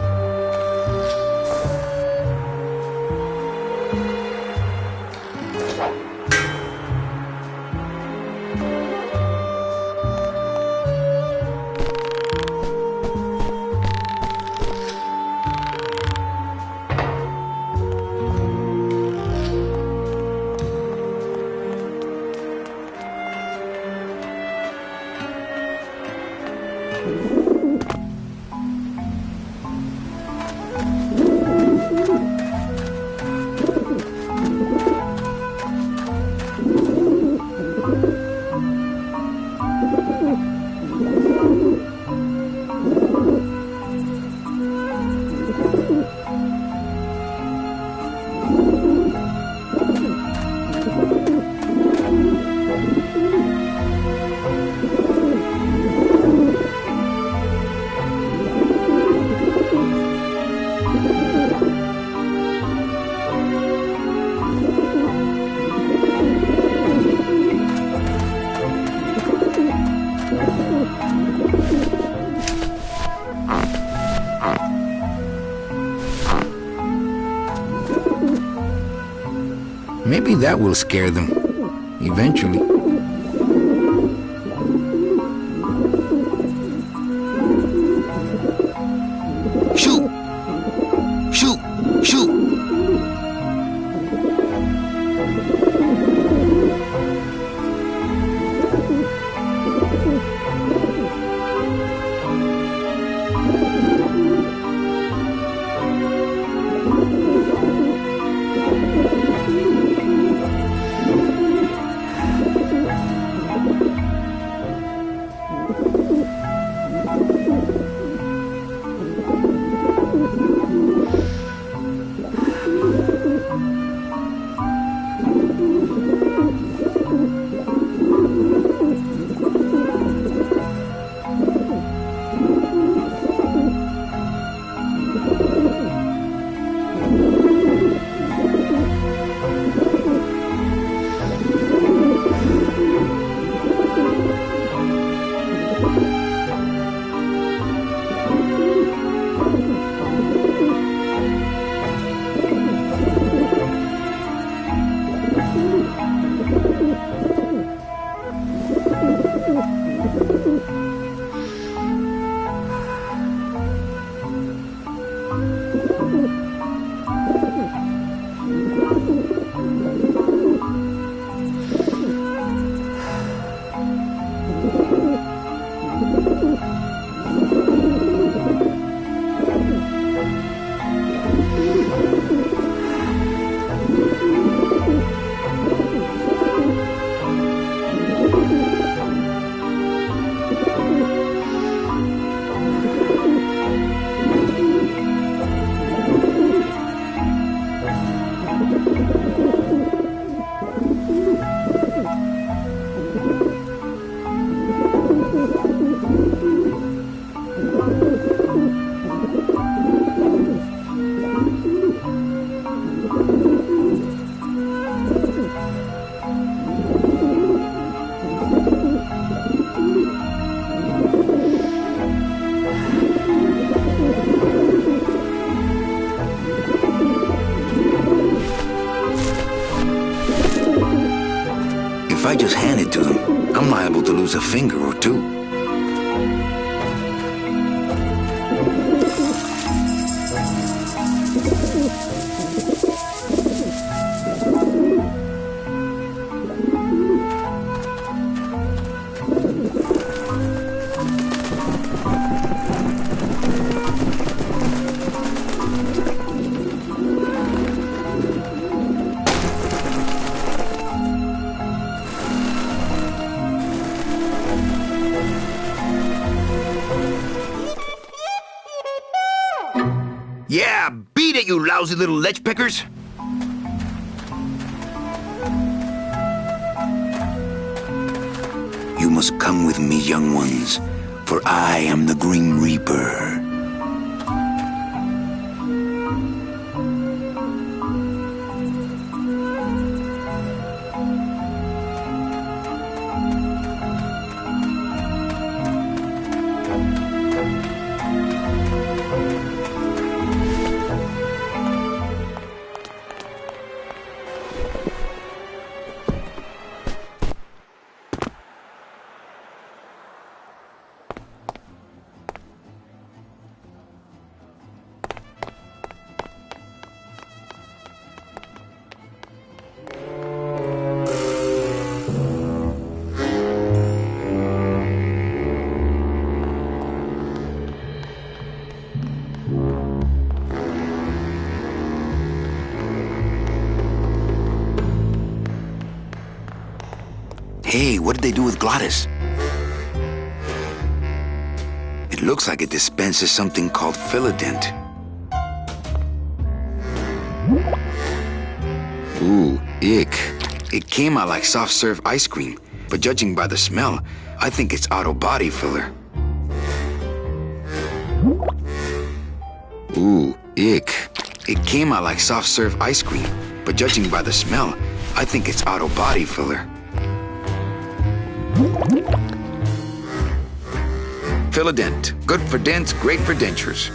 Maybe that will scare them, eventually. Shoot! Shoot! Shoot! I just hand it to them, I'm liable to lose a finger or two. Yeah, beat it, you lousy little lech pickers! You must come with me, young ones, for I am the Grim Reaper. Hey, what did they do with Glottis? It looks like it dispenses something called Philodent. Ooh, ick. It came out like soft-serve ice cream, but judging by the smell, I think it's auto body filler. Ooh, ick. It came out like soft-serve ice cream, but judging by the smell, I think it's auto body filler. Philodent. Good for dents, great for dentures.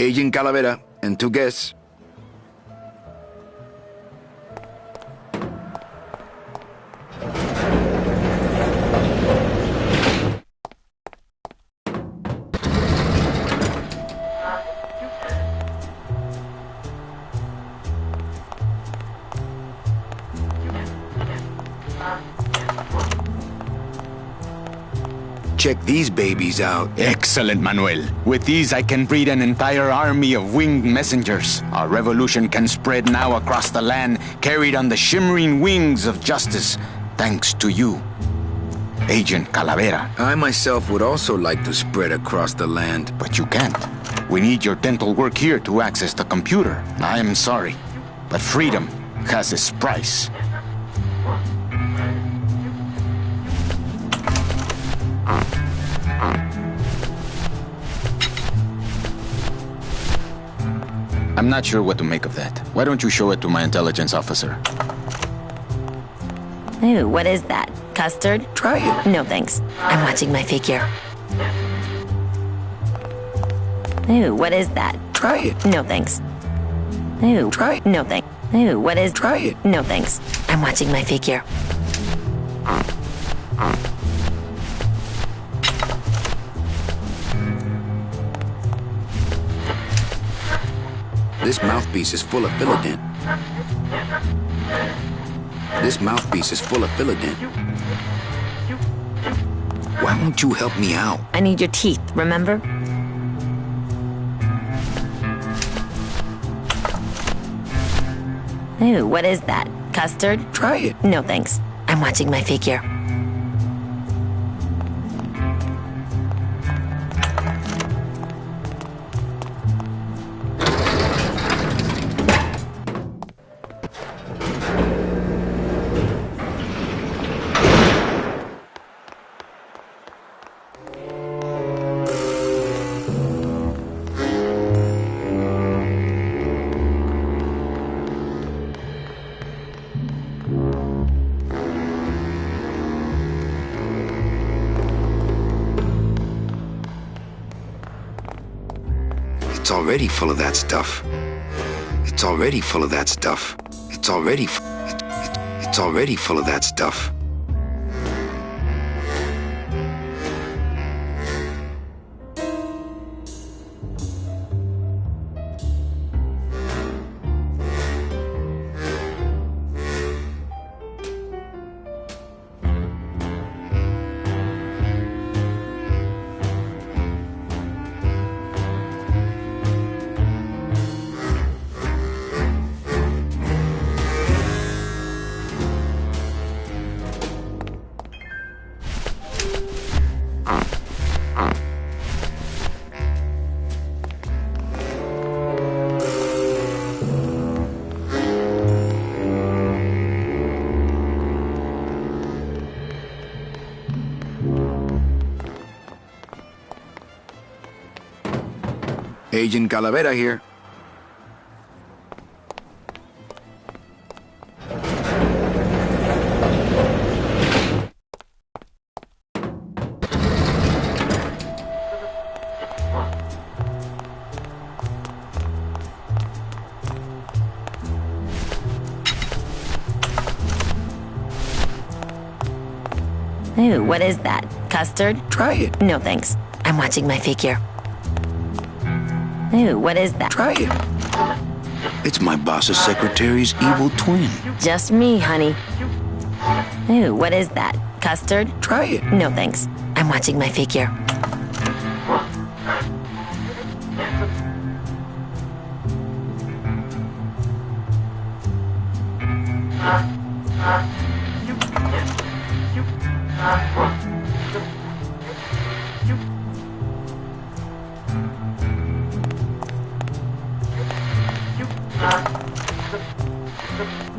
Agent Calavera and 2 guests. Check these babies out. Excellent, Manuel. With these, I can breed an entire army of winged messengers. Our revolution can spread now across the land, carried on the shimmering wings of justice, thanks to you, Agent Calavera. I myself would also like to spread across the land. But you can't. We need your dental work here to access the computer. I am sorry, but freedom has its price. I'm not sure what to make of that. Why don't you show it to my intelligence officer? Ooh, what is that? Custard? Try it. No, thanks. I'm watching my figure. Ooh, what is that? Try it. No thanks. Ooh. Try it. No thanks. Ooh, what is... Try it. No thanks. I'm watching my figure. This mouthpiece is full of Philodent. This mouthpiece is full of Philodent. Why won't you help me out? I need your teeth, remember? Ooh, what is that? Custard? Try it. No thanks. I'm watching my figure. It's already full of that stuff. It's already full of that stuff. It's already full of that stuff. Agent Calavera here. Ooh, what is that? Custard? Try it. No thanks. I'm watching my figure. Ooh, what is that? Try it. It's my boss's secretary's evil twin. Just me, honey. Ooh, what is that? Custard? Try it. No thanks. I'm watching my figure.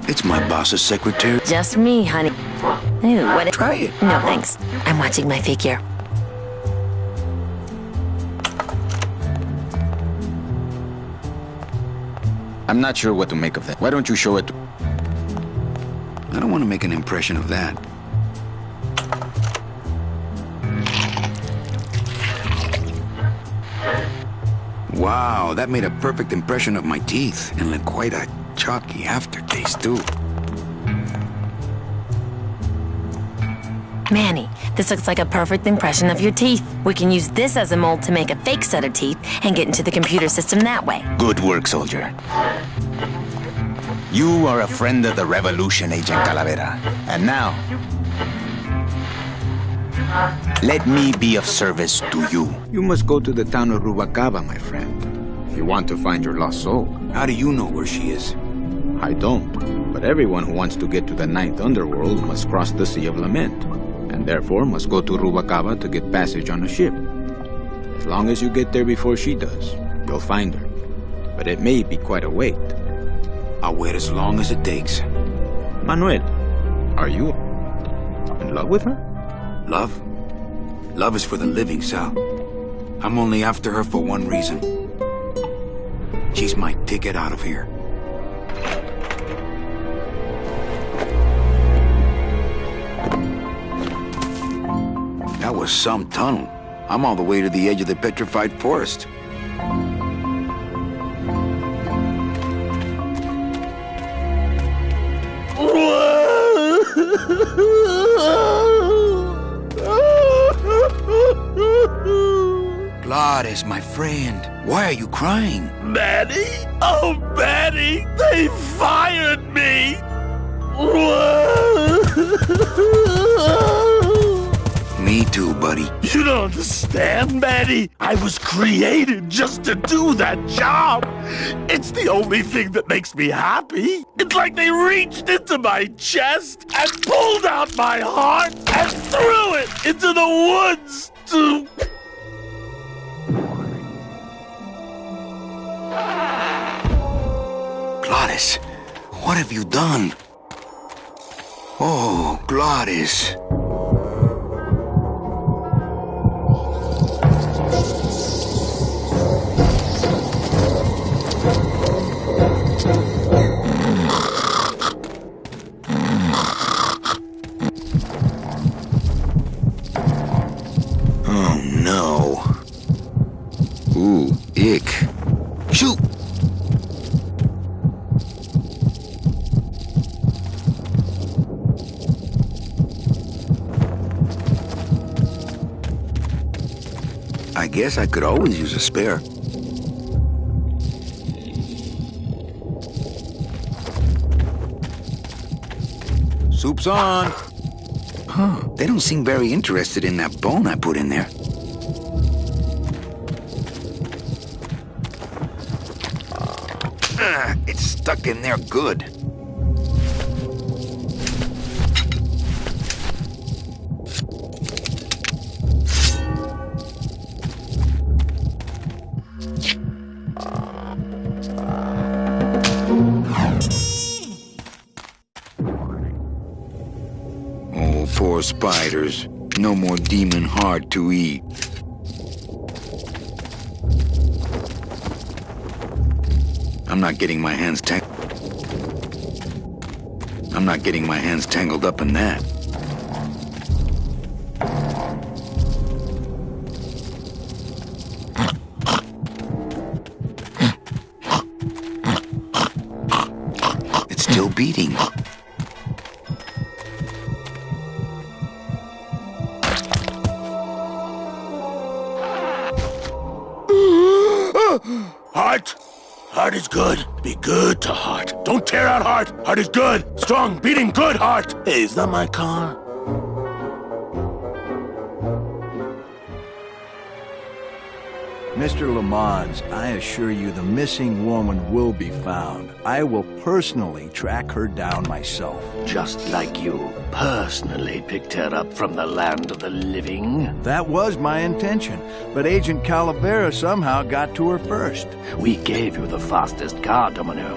It's my boss's secretary. Just me, honey. Ooh, what is... Try it. No thanks. I'm watching my figure. I'm not sure what to make of that. Why don't you show it to... I don't want to make an impression of that. Wow, that made a perfect impression of my teeth, and like quite a chalky aftertaste, too. Manny, this looks like a perfect impression of your teeth. We can use this as a mold to make a fake set of teeth and get into the computer system that way. Good work, soldier. You are a friend of the revolution, Agent Calavera. And now, let me be of service to you. You must go to the town of Rubacaba, my friend, if you want to find your lost soul. How do you know where she is? I don't, but everyone who wants to get to the Ninth Underworld must cross the Sea of Lament, and therefore must go to Rubacaba to get passage on a ship. As long as you get there before she does, you'll find her. But it may be quite a wait. I'll wait as long as it takes. Manuel, are you in love with her? Love? Love is for the living, Sal. I'm only after her for one reason. She's my ticket out of here. That was some tunnel. I'm all the way to the edge of the petrified forest. Gladys, my friend. Why are you crying? Manny? Oh, Manny! They fired me! Me too, buddy. You don't understand, Manny. I was created just to do that job. It's the only thing that makes me happy. It's like they reached into my chest and pulled out my heart and threw it into the woods to... Gladys, what have you done? Oh, Gladys. Oh, no. Ooh, ick. Shoot! I guess I could always use a spare. Soup's on. Huh, they don't seem very interested in that bone I put in there. It's stuck in there good. Oh, poor spiders. No more demon heart to eat. I'm not getting my hands tangled up in that. It's still beating. Heart? Heart is good. Be good to heart. Don't tear out heart. Heart is good. Strong, beating, good heart. Hey, is that my car? Mr. Lamont, I assure you the missing woman will be found. I will personally track her down myself. Just like you personally picked her up from the land of the living. That was my intention, but Agent Calavera somehow got to her first. We gave you the fastest car, Domino.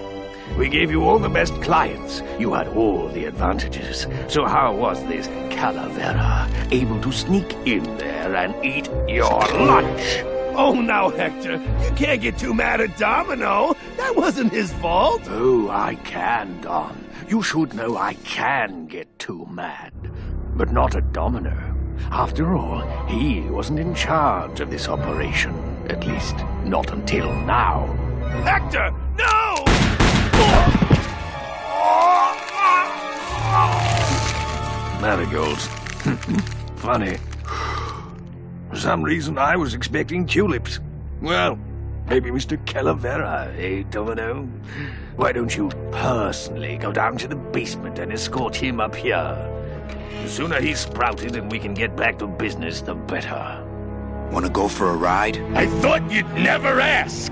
We gave you all the best clients. You had all the advantages. So how was this Calavera able to sneak in there and eat your lunch? Oh, now, Hector, you can't get too mad at Domino. That wasn't his fault. Oh, I can, Don. You should know I can get too mad. But not at Domino. After all, he wasn't in charge of this operation. At least, not until now. Hector, no! Marigolds. Funny. For some reason, I was expecting tulips. Well, maybe Mr. Calavera, eh, Domino? Why don't you personally go down to the basement and escort him up here? The sooner he's sprouted and we can get back to business, the better. Wanna go for a ride? I thought you'd never ask.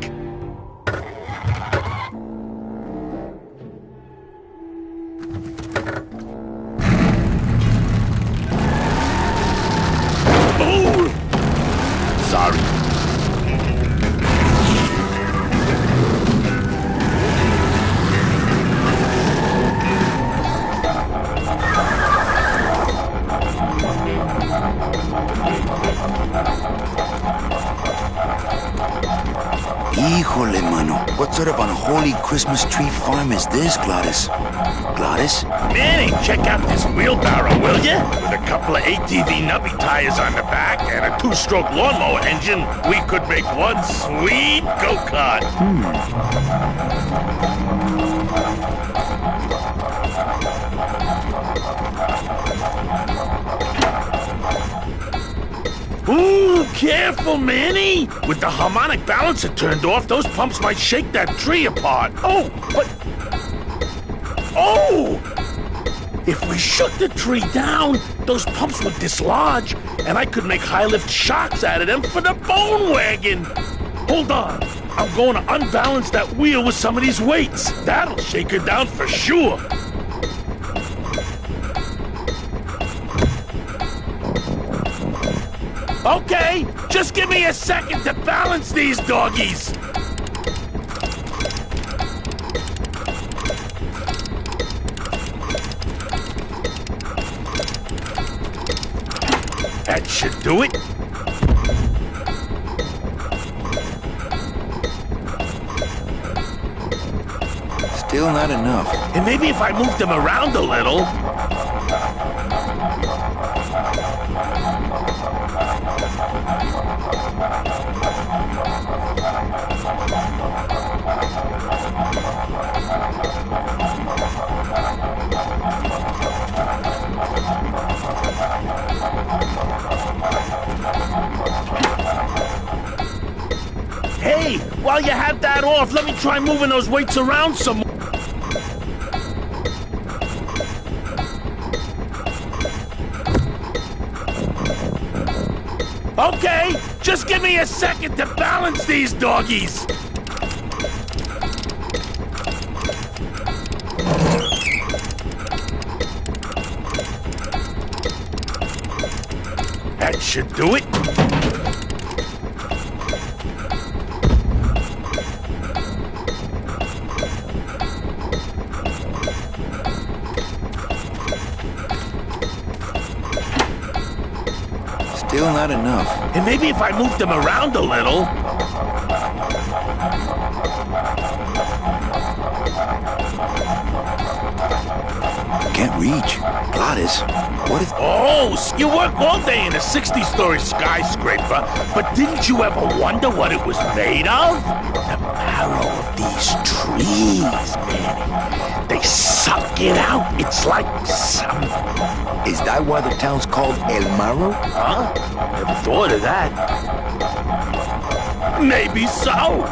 Sorry. Híjole, mano. What sort of unholy Christmas tree farm is this, Gladys? Gladys? Manny, check out this wheelbarrow, will ya? With a couple of ATV nubby tires on the back and a two-stroke lawnmower engine, we could make one sweet go-kart. Careful, Manny! With the harmonic balancer turned off, those pumps might shake that tree apart. Oh, but... Oh! If we shook the tree down, those pumps would dislodge, and I could make high-lift shocks out of them for the bone wagon. Hold on. I'm going to unbalance that wheel with some of these weights. That'll shake her down for sure. Okay, just give me a second to balance these doggies. That should do it. Still not enough. And maybe if I moved them around a little... Hey, while you have that off, let me try moving those weights around some more. Okay, just give me a second to balance these doggies. That should do it. Still not enough. And maybe if I moved them around a little... Can't reach. Glottis. What is... Oh, you work all day in a 60-story skyscraper, but didn't you ever wonder what it was made of? The marrow of these trees, man. They suck it out. It's like some... Is that why the town's called El Marrow? Huh? Never thought of that. Maybe so.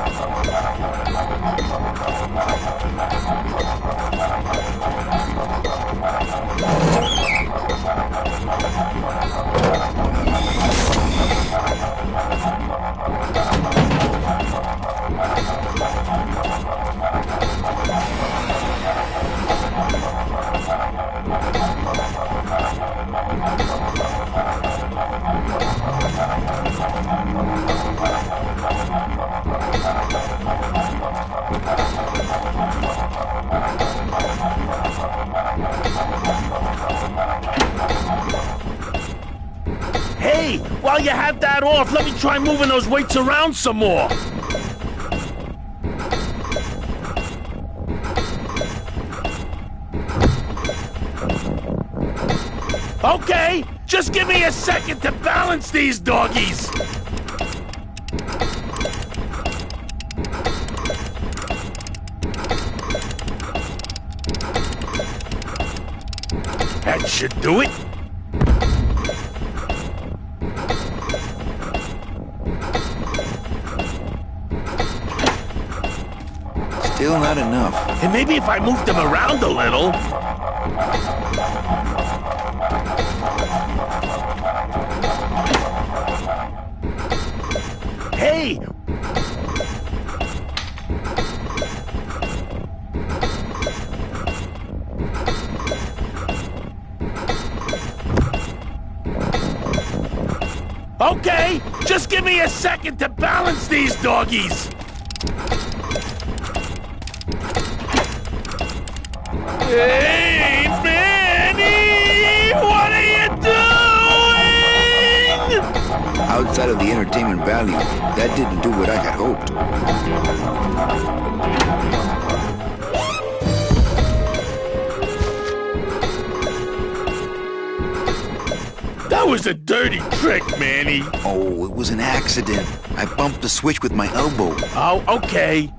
Hey, while you have that off, let me try moving those weights around some more. Okay, just give me a second to balance these doggies. That should do it. Still not enough. And maybe if I moved them around a little... Hey! Okay, just give me a second to balance these doggies. Hey, Manny! What are you doing? Outside of the entertainment value, that didn't do what I had hoped. That was a dirty trick, Manny. Oh, it was an accident. I bumped the switch with my elbow. Oh, okay.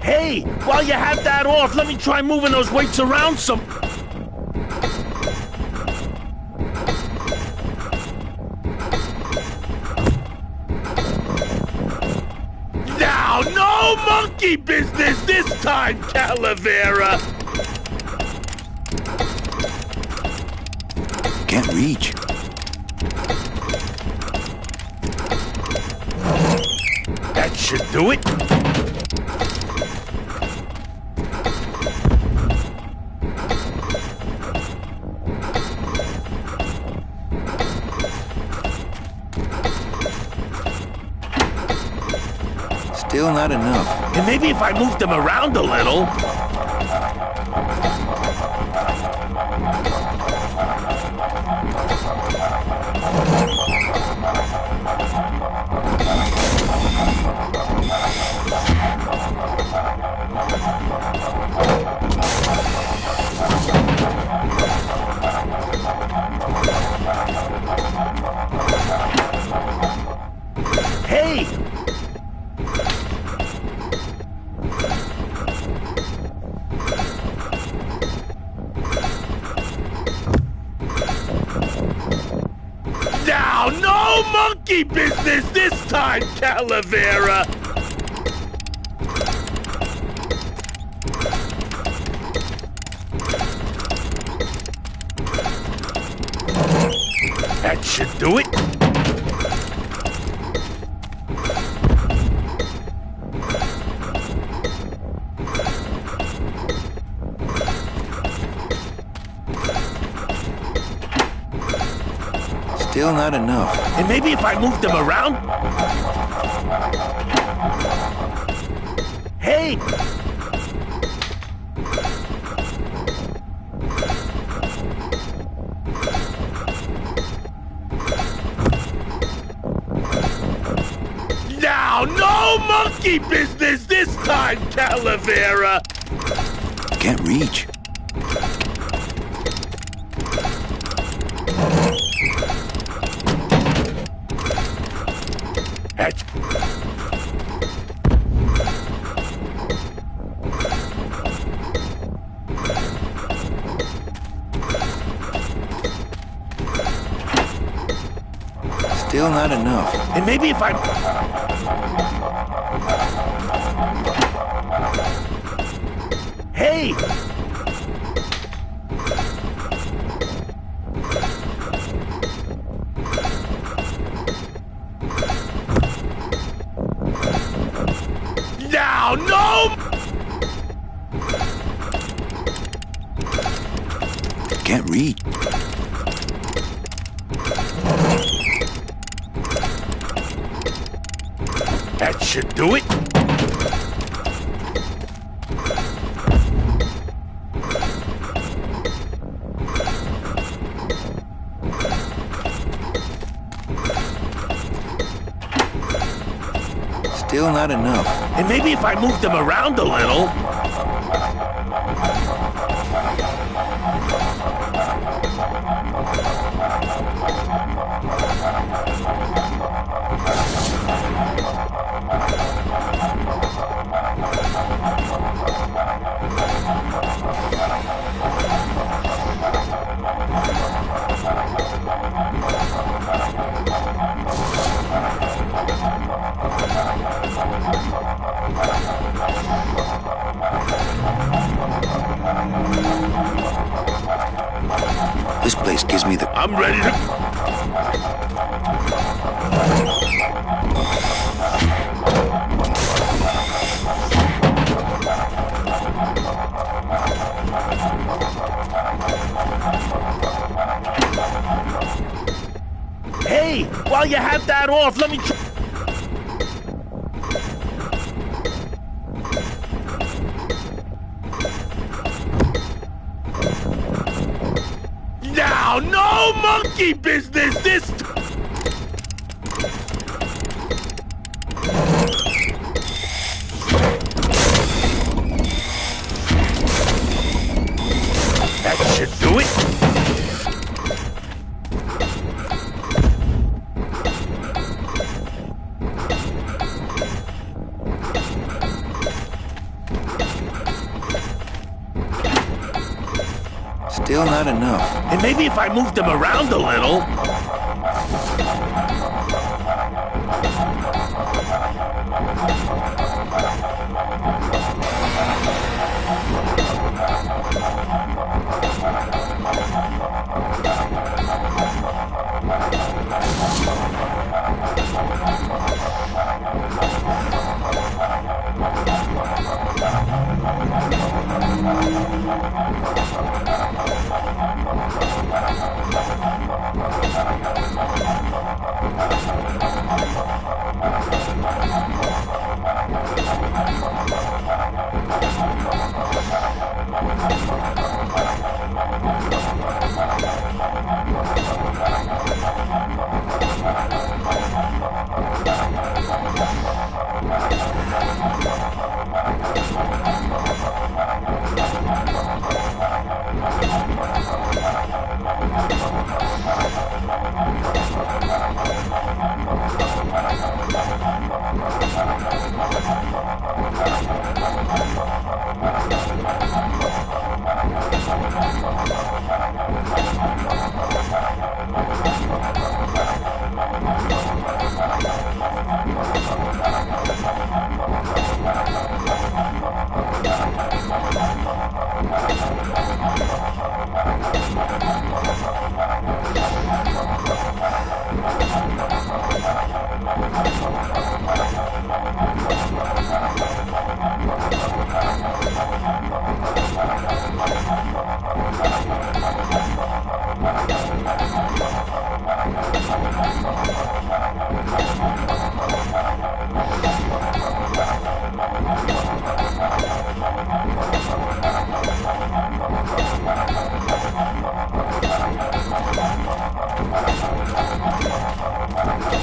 Hey, while you have that off, let me try moving those weights around some... Now, no monkey business this time, Calavera! Can't reach. That should do it. Still not enough. And maybe if I move them around a little... Hey! Now, no monkey business this time, Calavera! That should do it. Still not enough. And maybe if I move them around... Hey! Now, no monkey business this time, Calavera! Can't reach. Still not enough. And maybe if I... Hey! Now, no! Can't reach. That should do it. Still not enough. And maybe if I move them around a little... This place gives me the... I'm ready to... Hey, while you have that off, let me... Now, no monkey business this... That should do it. Still not enough. And maybe if I moved them around a little...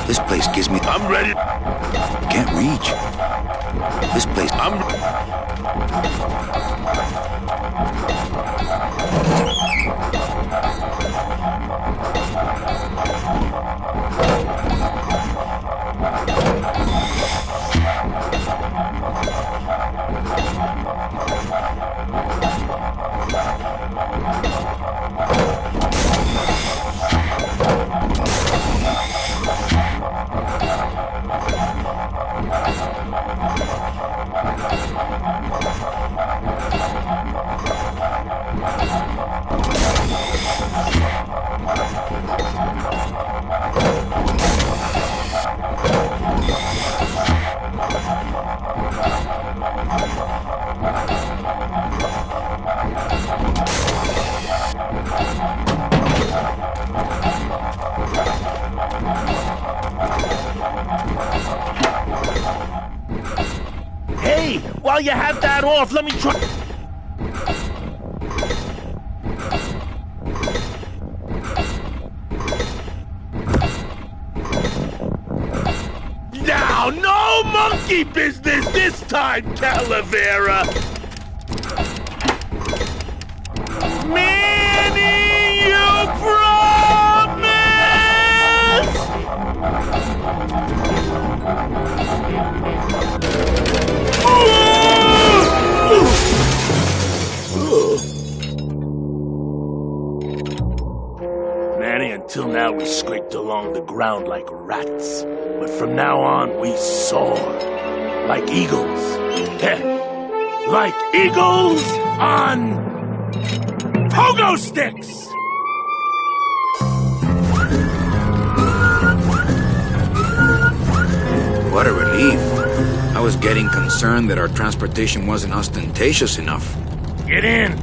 This place gives me... I'm ready. Can't reach. This place... Hey, while you have that off, let me try... Now, no monkey business this time, Calavera! Manny, you promise! Manny, until now we scraped along the ground like rats. But from now on, we soar. Like eagles. Like eagles on... pogo sticks! What a relief. I was getting concerned that our transportation wasn't ostentatious enough. Get in!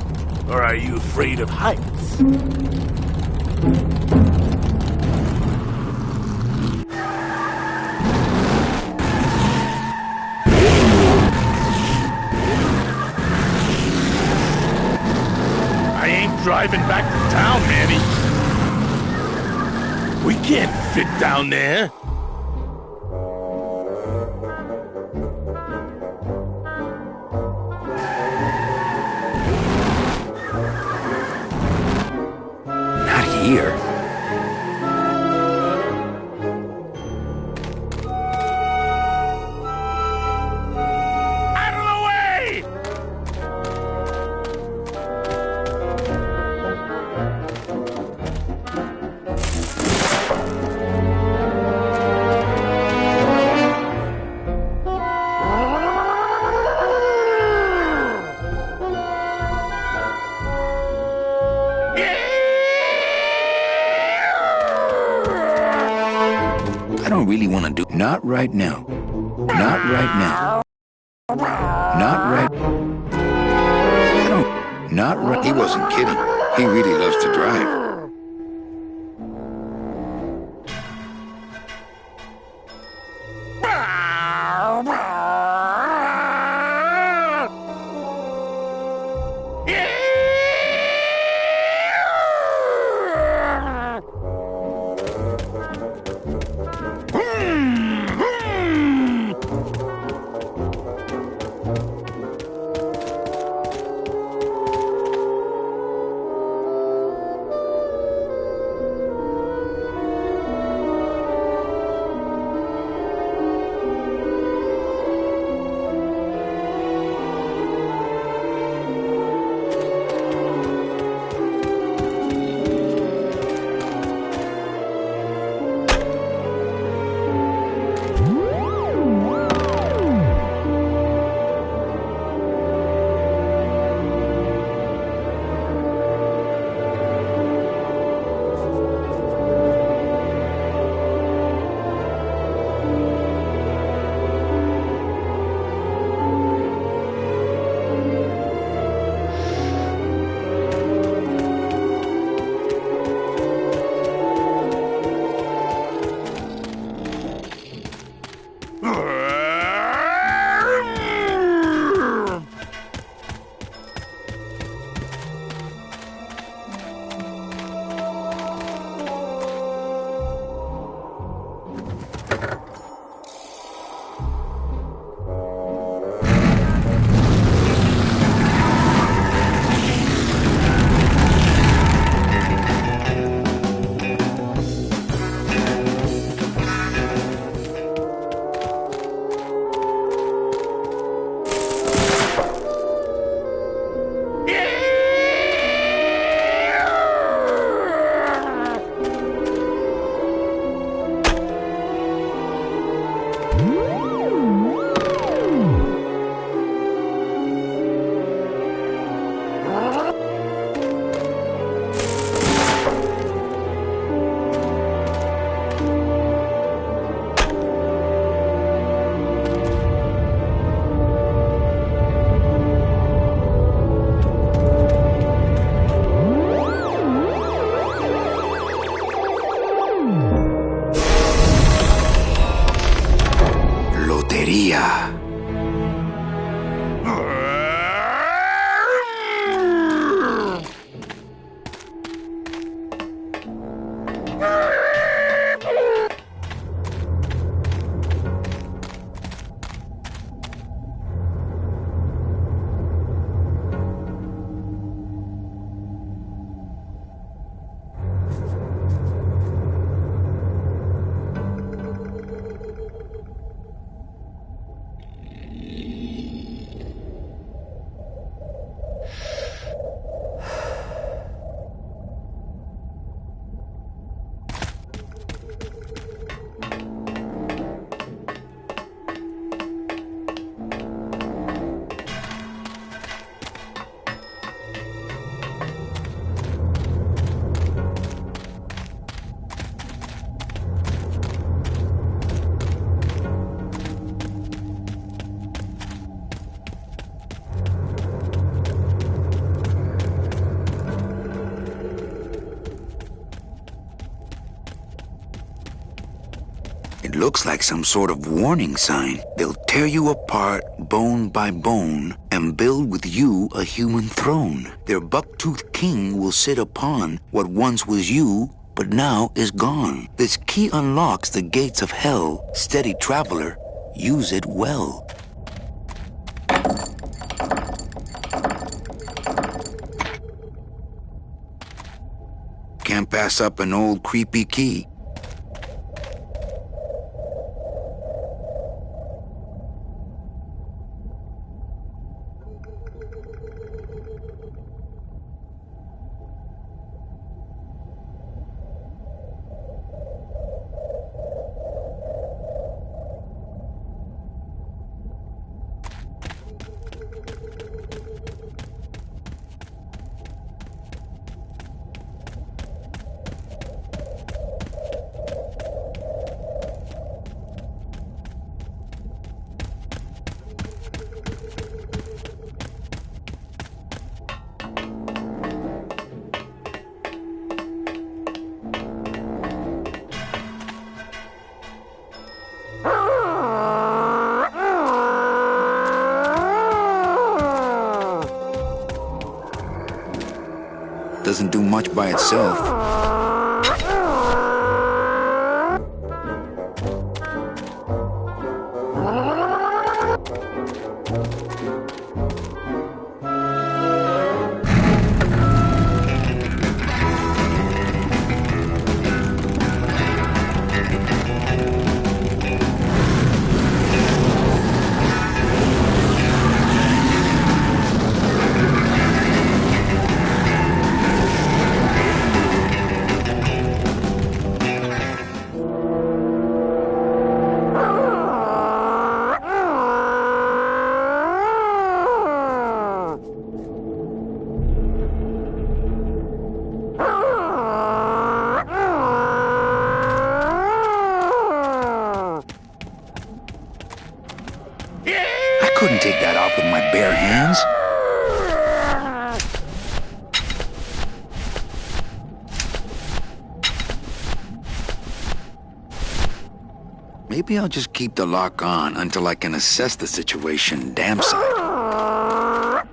Or are you afraid of heights? I ain't driving back to town, Manny. We can't fit down there. Here. Out of the way! don't really want to do... Not right now. Not right now. Not right... I don't... Not right... He wasn't kidding. He really loves to drive. It looks like some sort of warning sign. They'll tear you apart bone by bone and build with you a human throne. Their buck-toothed king will sit upon what once was you, but now is gone. This key unlocks the gates of hell. Steady traveler, use it well. Can't pass up an old creepy key. Doesn't do much by itself. I couldn't take that off with my bare hands. Maybe I'll just keep the lock on until I can assess the situation damn side.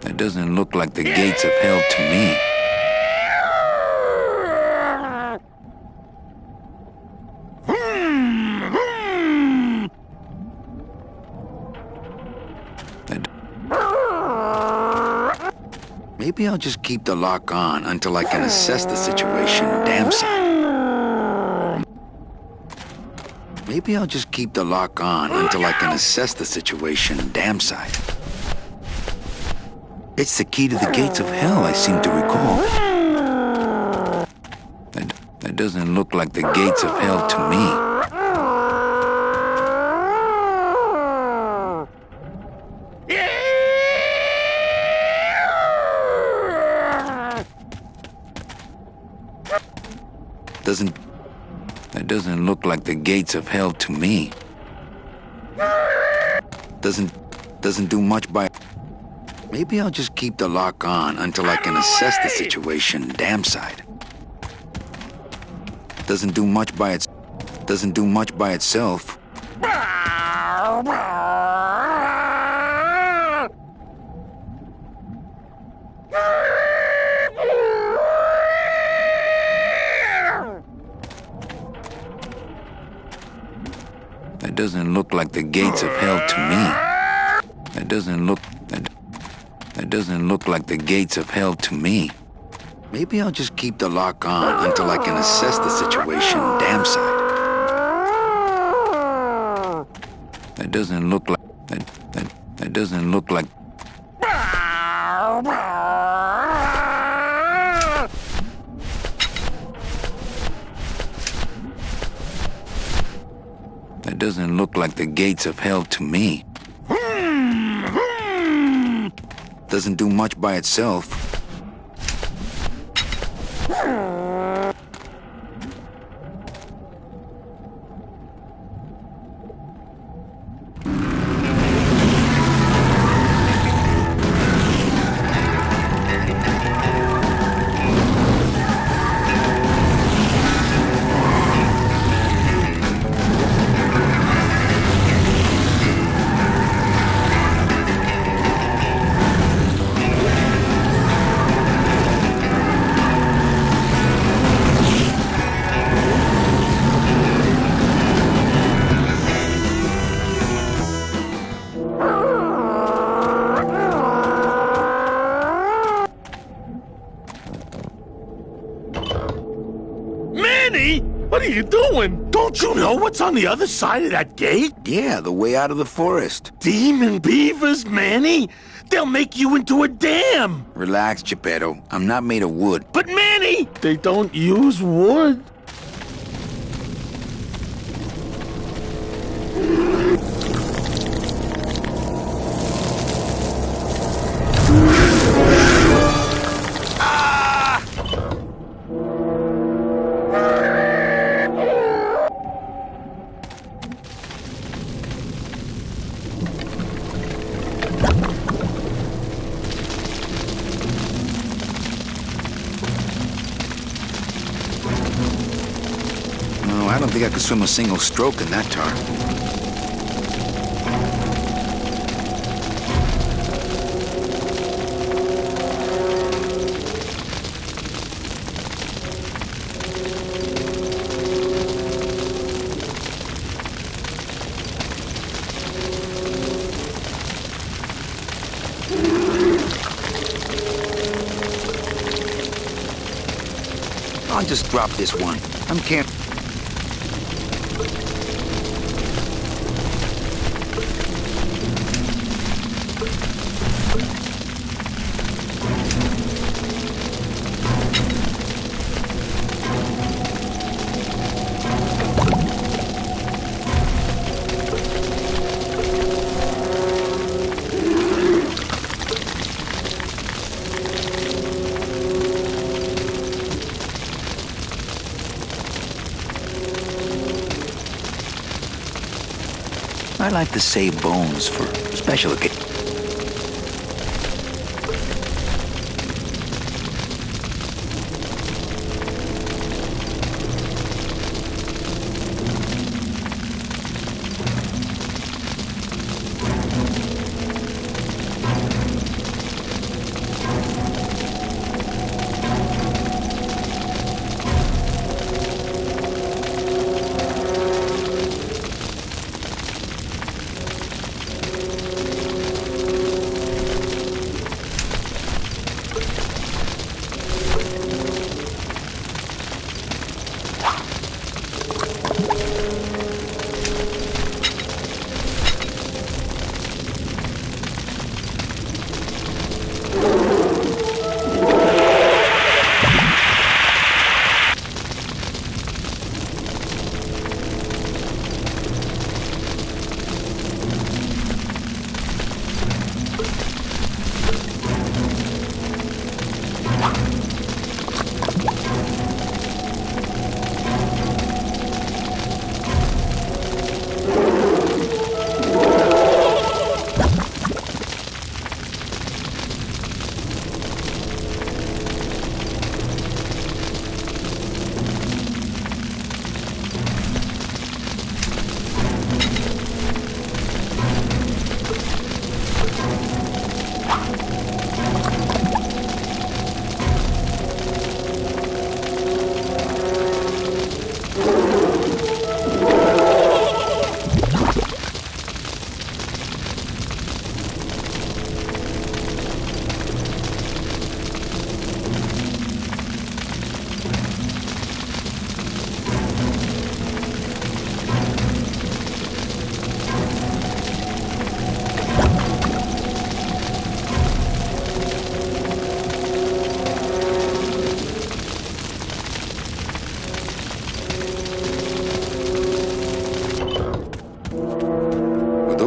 That doesn't look like the gates of hell to me. Maybe I'll just keep the lock on until I can assess the situation damn side. Maybe I'll just keep the lock on until I can assess the situation damn side. It's the key to the gates of hell, I seem to recall. That doesn't look like the gates of hell to me. That doesn't look like the gates of hell to me. Doesn't do much by... Maybe I'll just keep the lock on until I can assess the situation damn side. Doesn't do much by itself. That doesn't look like the gates of hell to me. That doesn't look like the gates of hell to me. Maybe I'll just keep the lock on until I can assess the situation damn side. That doesn't look like that doesn't look like That doesn't look like the gates of hell to me. Doesn't do much by itself. What are you doing? Don't you know what's on the other side of that gate? Yeah, the way out of the forest. Demon beavers, Manny! They'll make you into a dam! Relax, Geppetto. I'm not made of wood. But Manny! They don't use wood. I don't think I could swim a single stroke in that tar. on, just drop this one. I'm can't. I like to save bones for special occasions.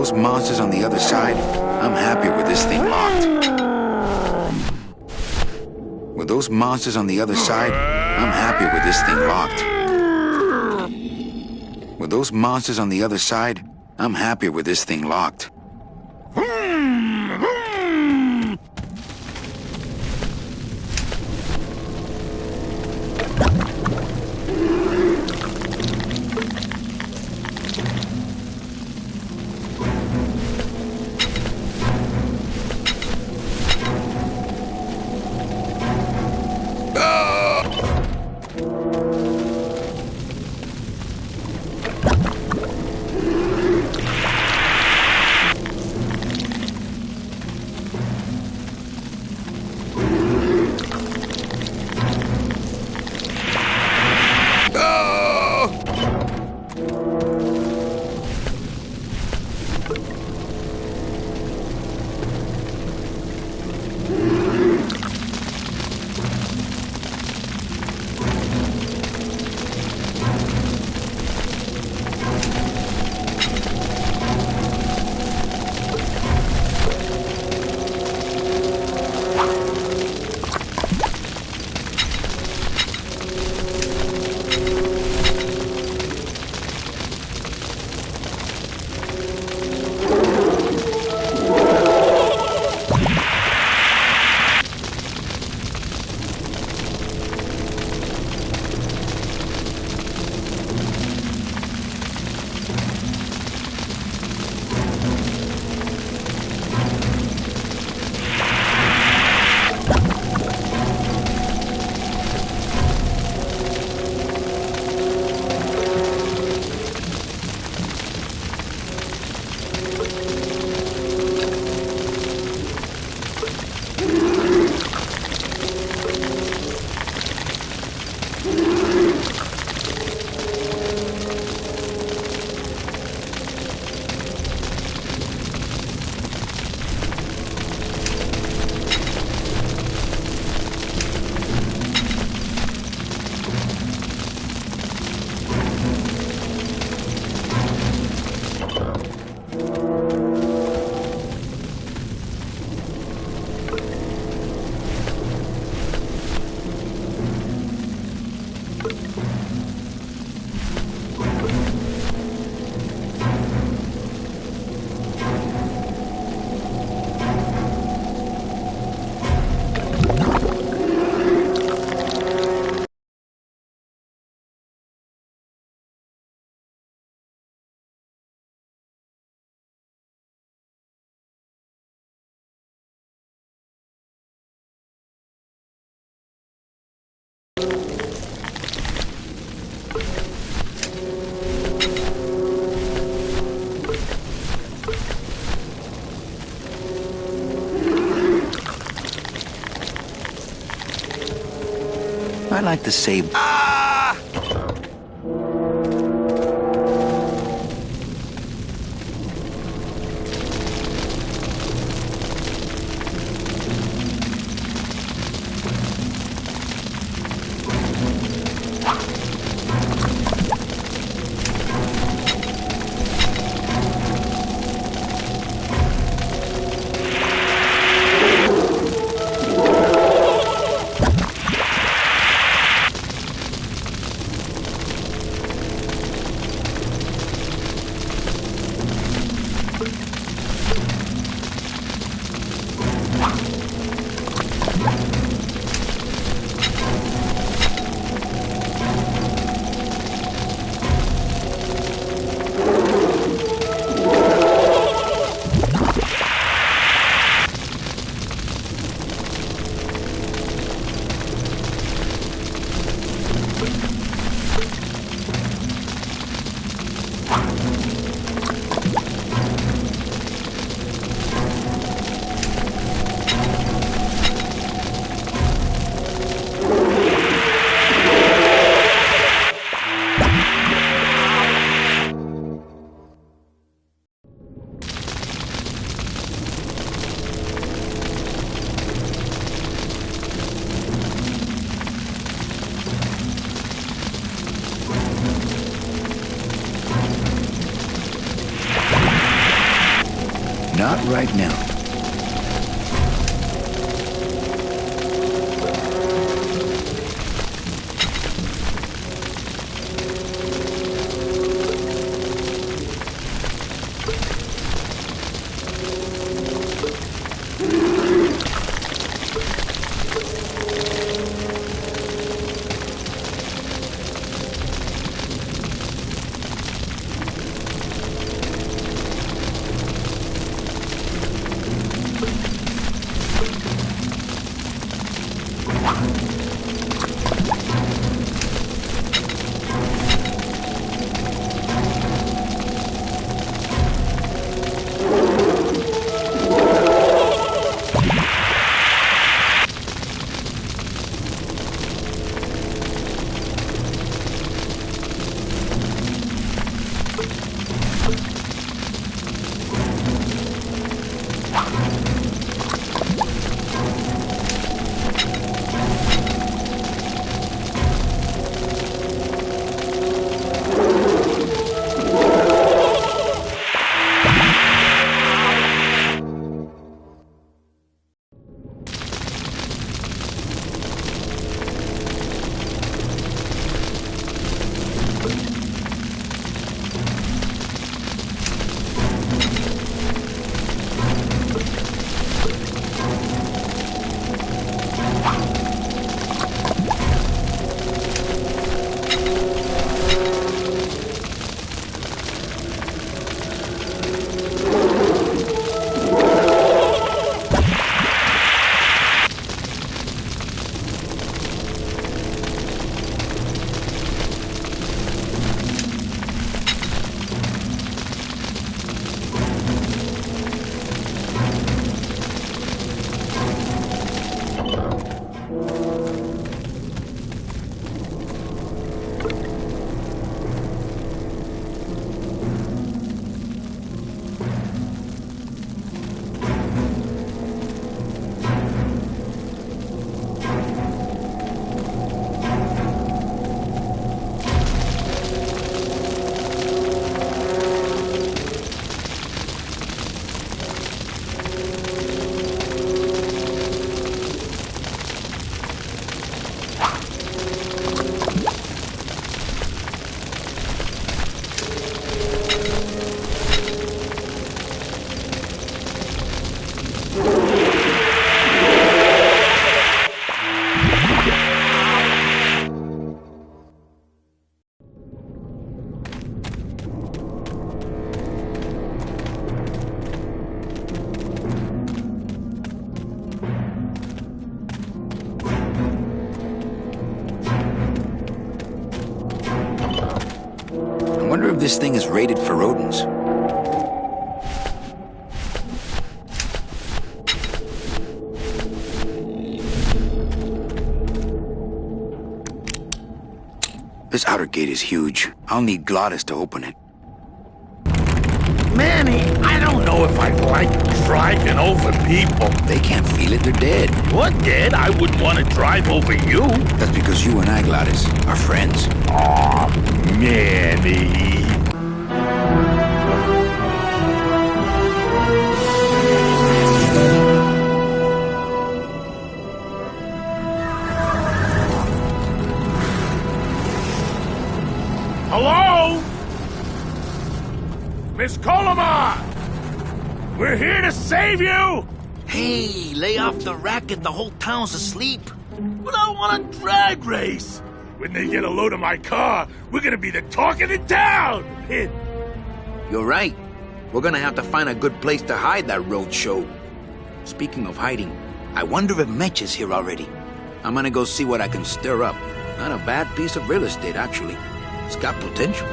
Those monsters on the other side, I'm happy with this thing locked. With those monsters on the other side, I'm happy with this thing locked. With those monsters on the other side, I'm happy with this thing locked. I like to say... Not right now. if this thing is rated for rodents. This outer gate is huge. I'll need Glottis to open it. Manny, I don't know if I like driving over people. They can't feel it, they're dead. You're dead. I wouldn't want to drive over you. That's because you and I, Glottis, are friends. Aw, Manny. Hello? Miss Colomar! We're here to save you! Hey, lay off the racket. The whole town's asleep. But I want a drag race! When they get a load of my car, we're gonna be the talk of the town! You're right. We're gonna have to find a good place to hide that road show. Speaking of hiding, I wonder if Mitch is here already. I'm gonna go see what I can stir up. Not a bad piece of real estate, actually. It's got potential.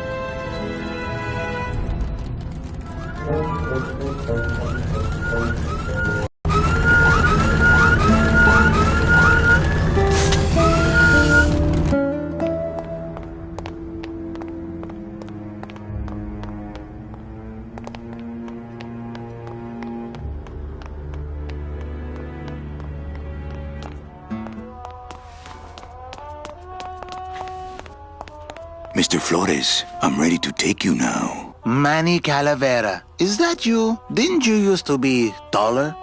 Mr. Flores, I'm ready to take you now. Manny Calavera, is that you? Didn't you used to be taller?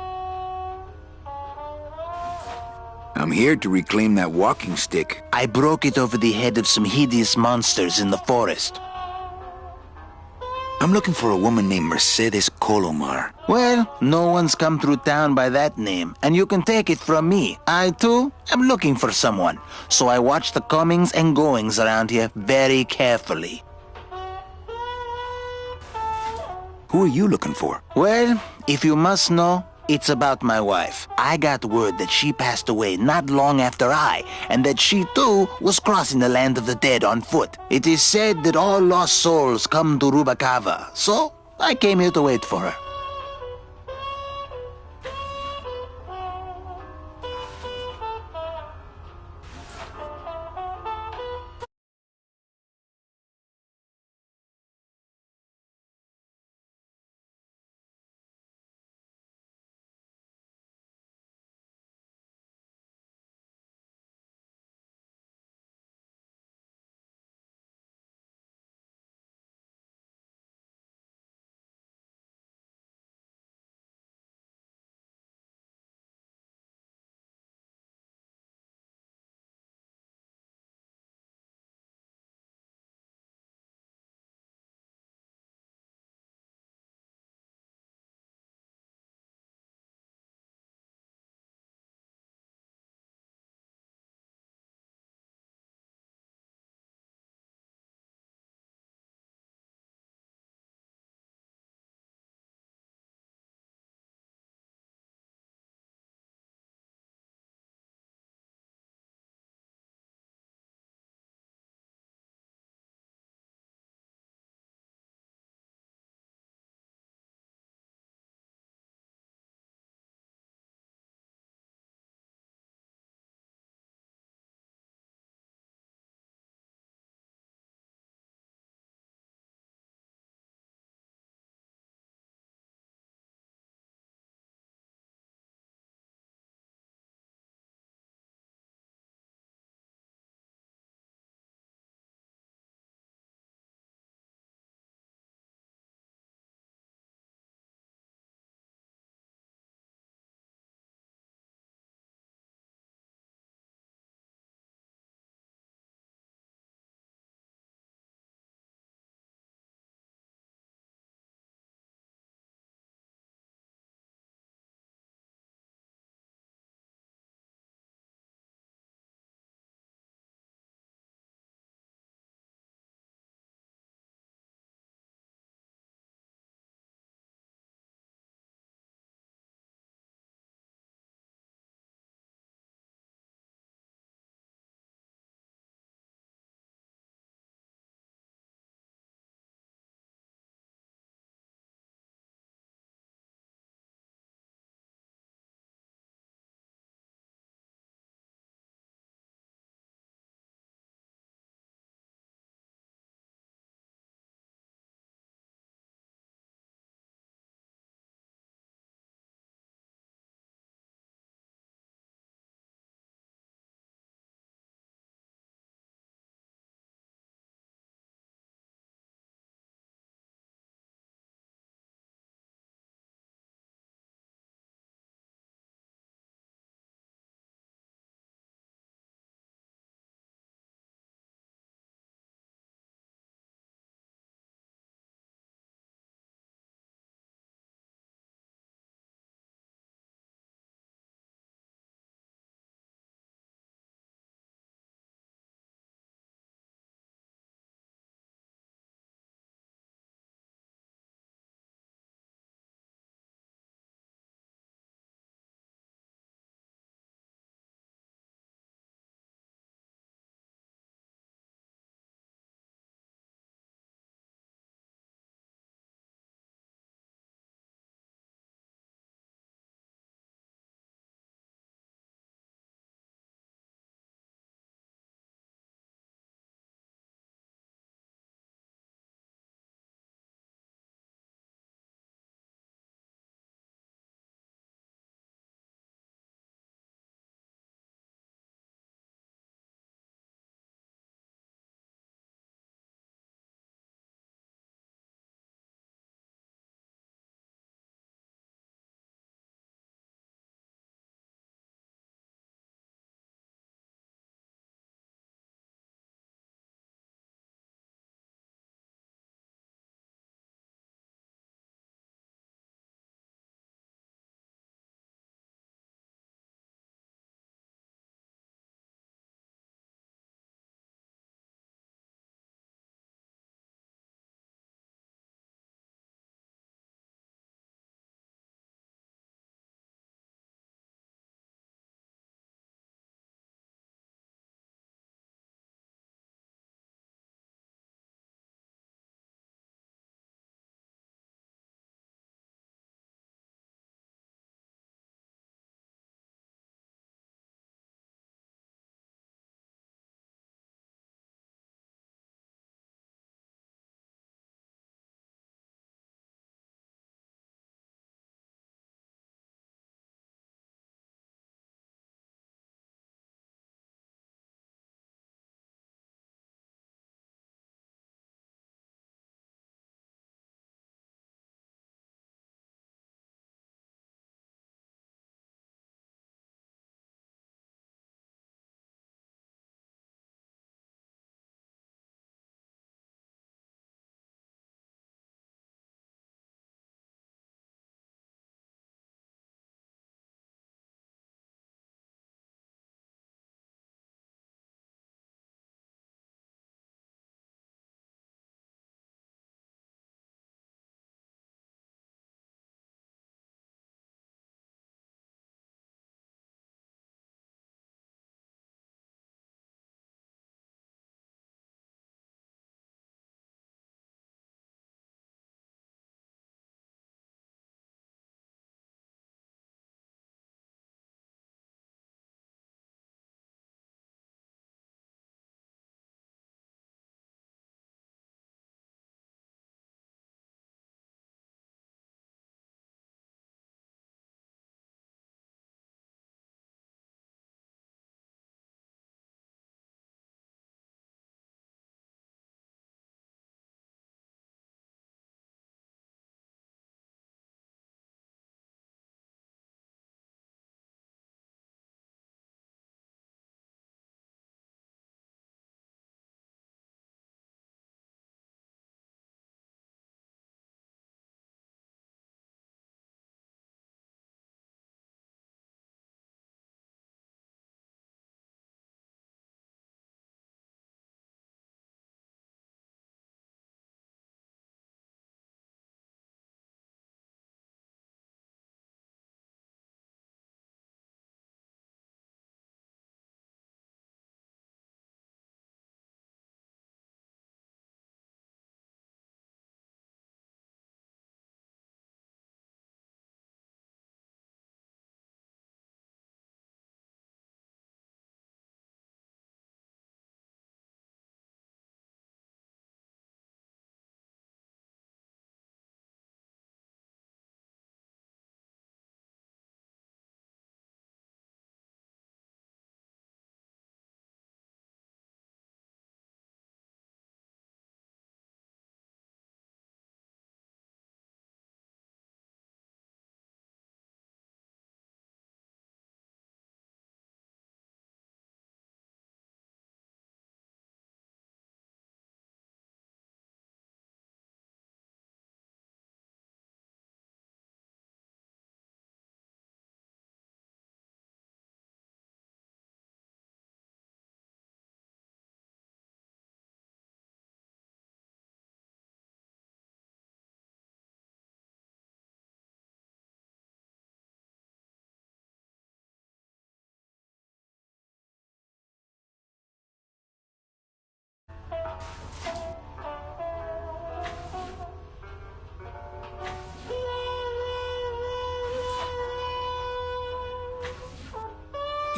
I'm here to reclaim that walking stick. I broke it over the head of some hideous monsters in the forest. I'm looking for a woman named Mercedes Colomar. Well, no one's come through town by that name, and you can take it from me. I, too, am looking for someone, so I watch the comings and goings around here very carefully. Who are you looking for? Well, if you must know, it's about my wife. I got word that she passed away not long after I, and that she too was crossing the land of the dead on foot. It is said that all lost souls come to Rubacava, so I came here to wait for her.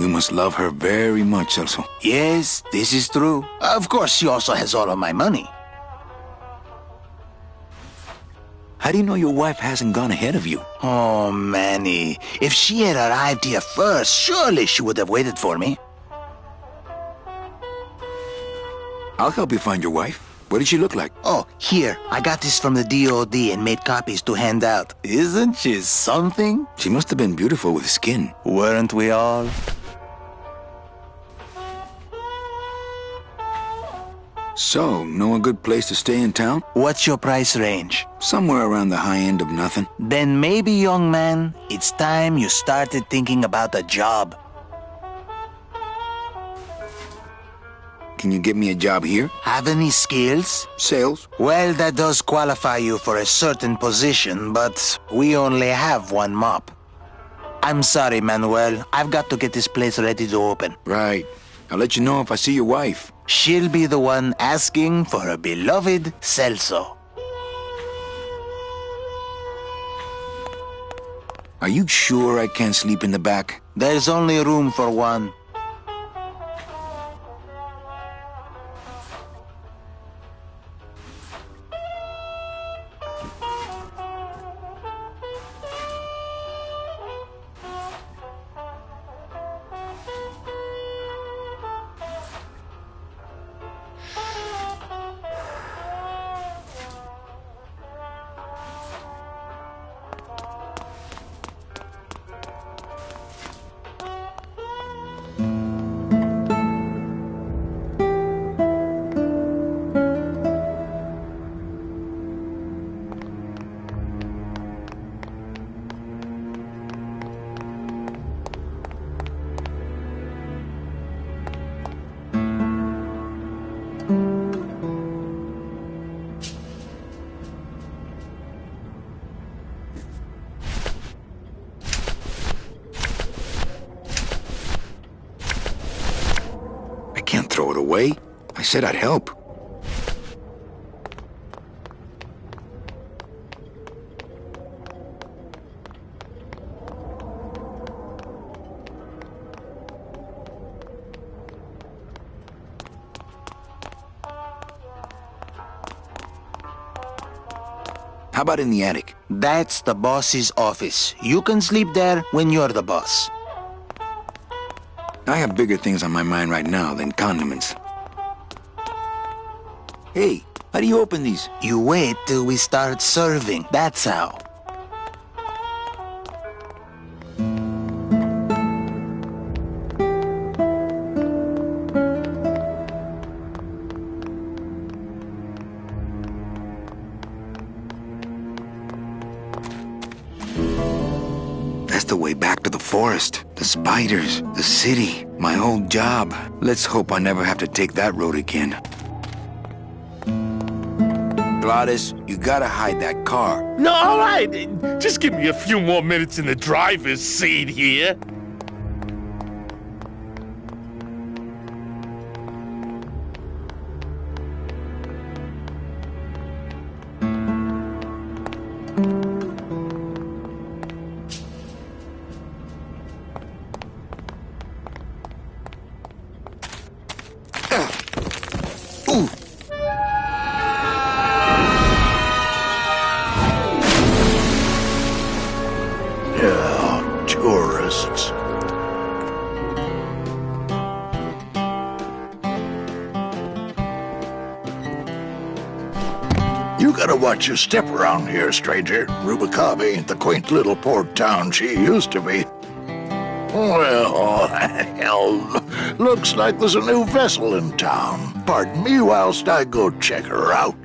You must love her very much, Celso. Yes, this is true. Of course, she also has all of my money. How do you know your wife hasn't gone ahead of you? Oh, Manny. If she had arrived here first, surely she would have waited for me. I'll help you find your wife. What did she look like? Oh, here. I got this from the DOD and made copies to hand out. Isn't she something? She must have been beautiful with skin. Weren't we all? So, know a good place to stay in town? What's your price range? Somewhere around the high end of nothing. Then maybe, young man, it's time you started thinking about a job. Can you get me a job here? Have any skills? Sales? Well, that does qualify you for a certain position, but we only have one mop. I'm sorry, Manuel. I've got to get this place ready to open. Right. I'll let you know if I see your wife. She'll be the one asking for her beloved Celso. Are you sure I can't sleep in the back? There's only room for one. Throw it away? I said I'd help. How about in the attic? That's the boss's office. You can sleep there when you're the boss. I have bigger things on my mind right now than condiments. Hey, how do you open these? You wait till we start serving. That's how. That's the way back to the forest, the spiders, the city, my old job. Let's hope I never have to take that road again. Gladys, you gotta hide that car. No, all right. Just give me a few more minutes in the driver's seat here. Tourists. You gotta watch your step around here, stranger. Rubicabe ain't the quaint little port town she used to be. Well, hell, looks like there's a new vessel in town. Pardon me whilst I go check her out.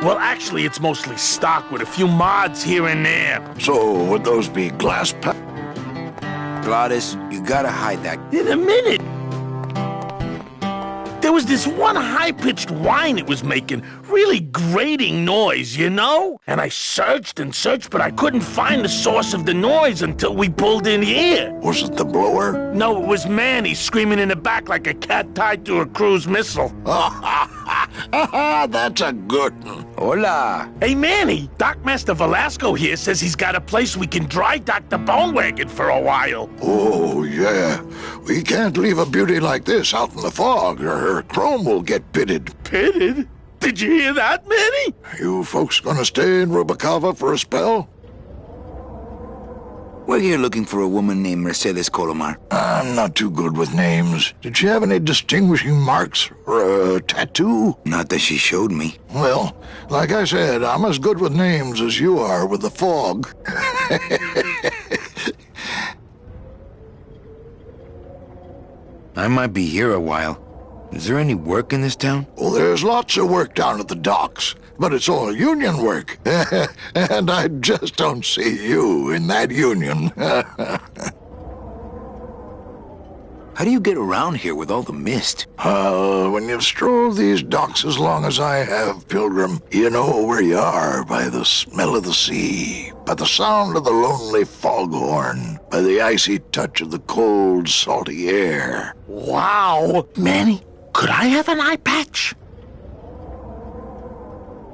Well, actually, it's mostly stock with a few mods here and there. So, would those be glass pa- Gladys, you gotta hide that. In a minute. There was this one high-pitched whine it was making, really grating noise, you know? And I searched and searched, but I couldn't find the source of the noise until we pulled in here. Was it the blower? No, it was Manny screaming in the back like a cat tied to a cruise missile. That's a good one. Hola. Hey, Manny, Dockmaster Velasco here says he's got a place we can dry dock the bone wagon for a while. Oh, yeah. We can't leave a beauty like this out in the fog, or her chrome will get pitted. Pitted? Did you hear that, Manny? You folks gonna stay in Rubacava for a spell? We're here looking for a woman named Mercedes Colomar. I'm not too good with names. Did she have any distinguishing marks or a tattoo? Not that she showed me. Well, like I said, I'm as good with names as you are with the fog. I might be here a while. Is there any work in this town? Well, there's lots of work down at the docks, but it's all union work. And I just don't see you in that union. How do you get around here with all the mist? When you've strolled these docks as long as I have, Pilgrim, you know where you are by the smell of the sea, by the sound of the lonely foghorn, by the icy touch of the cold, salty air. Wow. Manny, could I have an eye patch?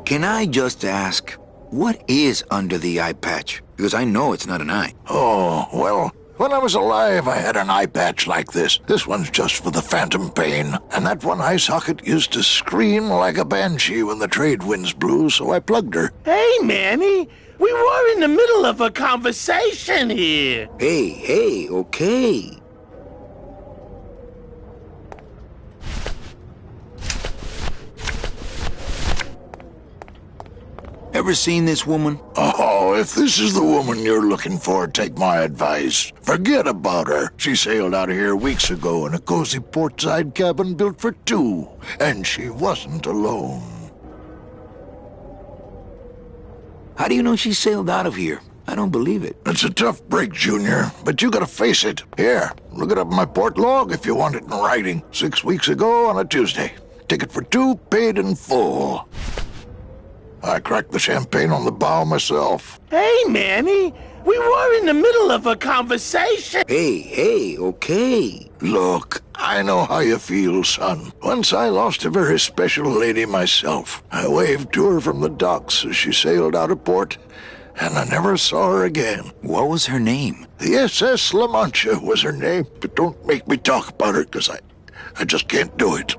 Can I just ask, what is under the eye patch? Because I know it's not an eye. Oh, well, when I was alive, I had an eye patch like this. This one's just for the phantom pain. And that one eye socket used to scream like a banshee when the trade winds blew, so I plugged her. Hey, Manny, we were in the middle of a conversation here. Hey, okay. Ever seen this woman? Oh, if this is the woman you're looking for, take my advice. Forget about her. She sailed out of here weeks ago in a cozy portside cabin built for two. And she wasn't alone. How do you know she sailed out of here? I don't believe it. It's a tough break, Junior, but you gotta face it. Here, look it up in my port log if you want it in writing. 6 weeks ago on a Tuesday. Ticket for two, paid in full. I cracked the champagne on the bow myself. Hey, Manny, we were in the middle of a conversation. Hey, okay. Look, I know how you feel, son. Once I lost a very special lady myself. I waved to her from the docks as she sailed out of port, and I never saw her again. What was her name? The SS La Mancha was her name, but don't make me talk about her, because I just can't do it.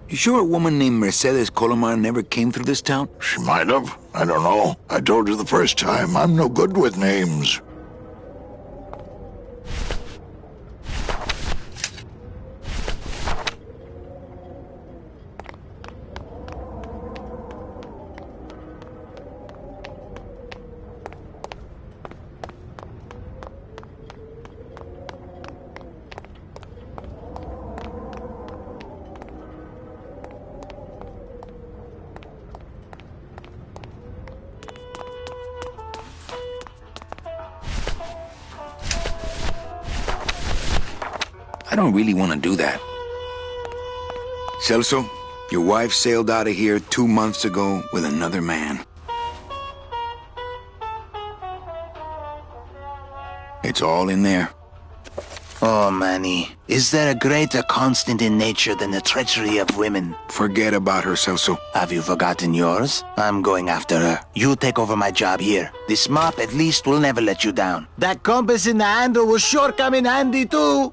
You sure a woman named Mercedes Colomar never came through this town? She might have. I don't know. I told you the first time, I'm no good with names. I don't really want to do that. Celso, your wife sailed out of here 2 months ago with another man. It's all in there. Oh, Manny, is there a greater constant in nature than the treachery of women? Forget about her, Celso. Have you forgotten yours? I'm going after her. You take over my job here. This mop at least will never let you down. That compass in the handle will sure come in handy too.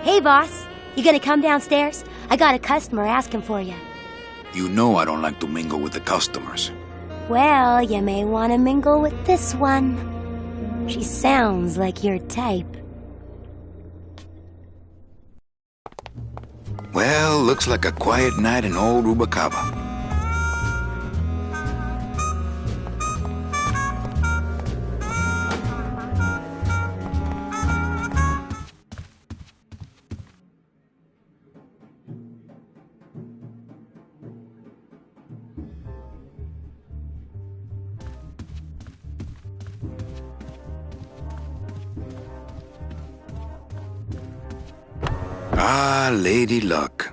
Hey, boss. You gonna come downstairs? I got a customer asking for you. You know I don't like to mingle with the customers. Well, you may want to mingle with this one. She sounds like your type. Well, looks like a quiet night in old Rubacava. Ah, Lady Luck.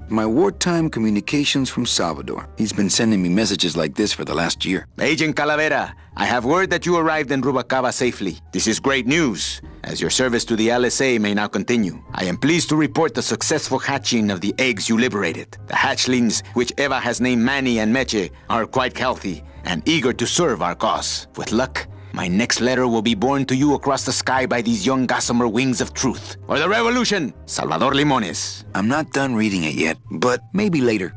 My wartime communications from Salvador. He's been sending me messages like this for the last year. Agent Calavera, I have word that you arrived in Rubacava safely. This is great news, as your service to the LSA may now continue. I am pleased to report the successful hatching of the eggs you liberated. The hatchlings, which Eva has named Manny and Meche, are quite healthy and eager to serve our cause. With luck, my next letter will be borne to you across the sky by these young gossamer wings of truth. For the revolution, Salvador Limones. I'm not done reading it yet, but maybe later.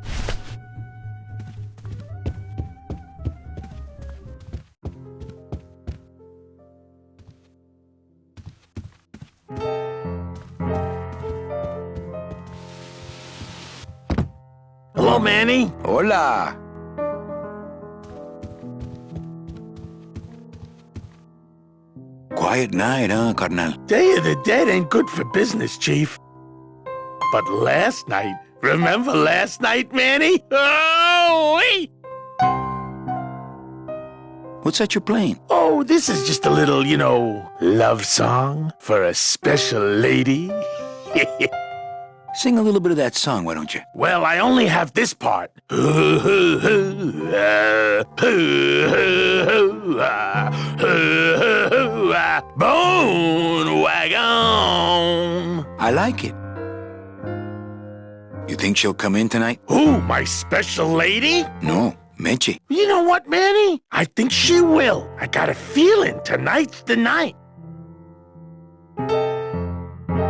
Hello, Manny. Hola. Quiet night, huh, carnal? Day of the Dead ain't good for business, Chief. But last night, remember last night, Manny? Oh, wait! What's that you're playing? Oh, this is just a little, love song for a special lady. Sing a little bit of that song, why don't you? Well, I only have this part. Bone wagon. I like it. You think she'll come in tonight? Who, my special lady? No, Meche. You know what, Manny? I think she will. I got a feeling tonight's the night.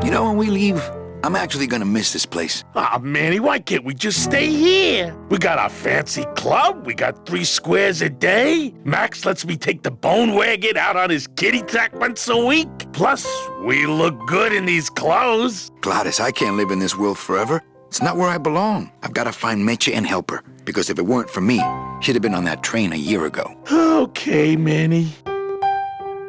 You know, when we leave, I'm actually gonna miss this place. Aw, Manny, why can't we just stay here? We got our fancy club, we got 3 squares a day. Max lets me take the bone wagon out on his kitty track once a week. Plus, we look good in these clothes. Gladys, I can't live in this world forever. It's not where I belong. I've gotta find Meche and help her. Because if it weren't for me, she'd have been on that train a year ago. Okay, Manny.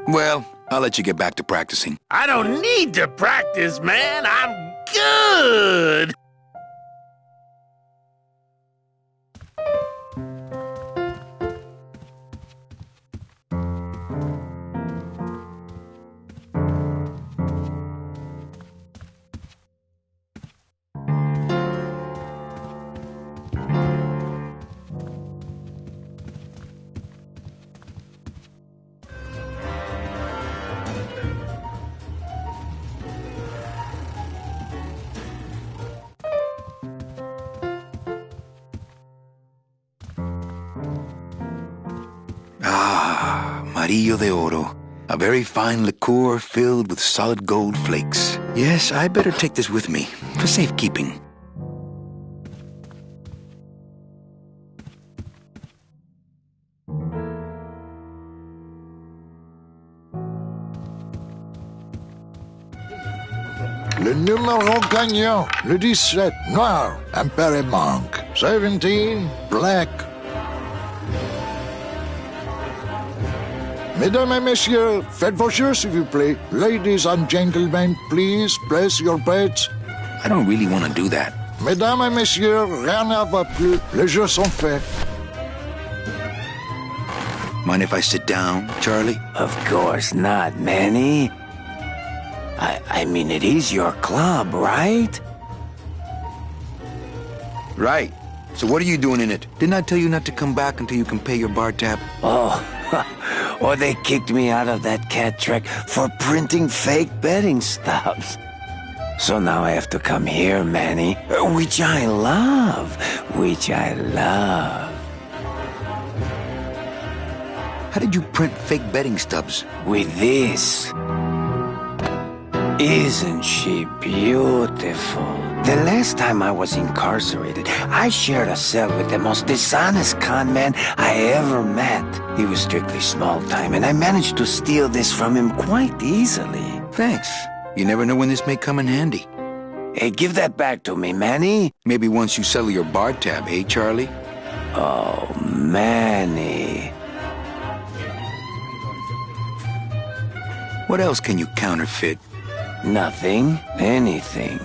Well, I'll let you get back to practicing. I don't need to practice, man. I'm good. Amarillo de Oro. A very fine liqueur filled with solid gold flakes. Yes, I better take this with me for safekeeping. Le numéro gagnant, le 17, noir, impair et manque. 17, black. Mesdames et messieurs, faites vos jeux, s'il vous plaît. Ladies and gentlemen, please place your bets. I don't really want to do that. Mesdames et messieurs, rien ne va plus. Les jeux sont faits. Mind if I sit down, Charlie? Of course not, Manny. I mean, it is your club, right? Right. So what are you doing in it? Didn't I tell you not to come back until you can pay your bar tab? Oh, or they kicked me out of that cat track for printing fake betting stubs. So now I have to come here, Manny, which I love. How did you print fake betting stubs? With this. Isn't she beautiful? The last time I was incarcerated, I shared a cell with the most dishonest con man I ever met. He was strictly small time, and I managed to steal this from him quite easily. Thanks. You never know when this may come in handy. Hey, give that back to me, Manny. Maybe once you settle your bar tab, eh, Charlie? Oh, Manny. What else can you counterfeit? Nothing. Anything.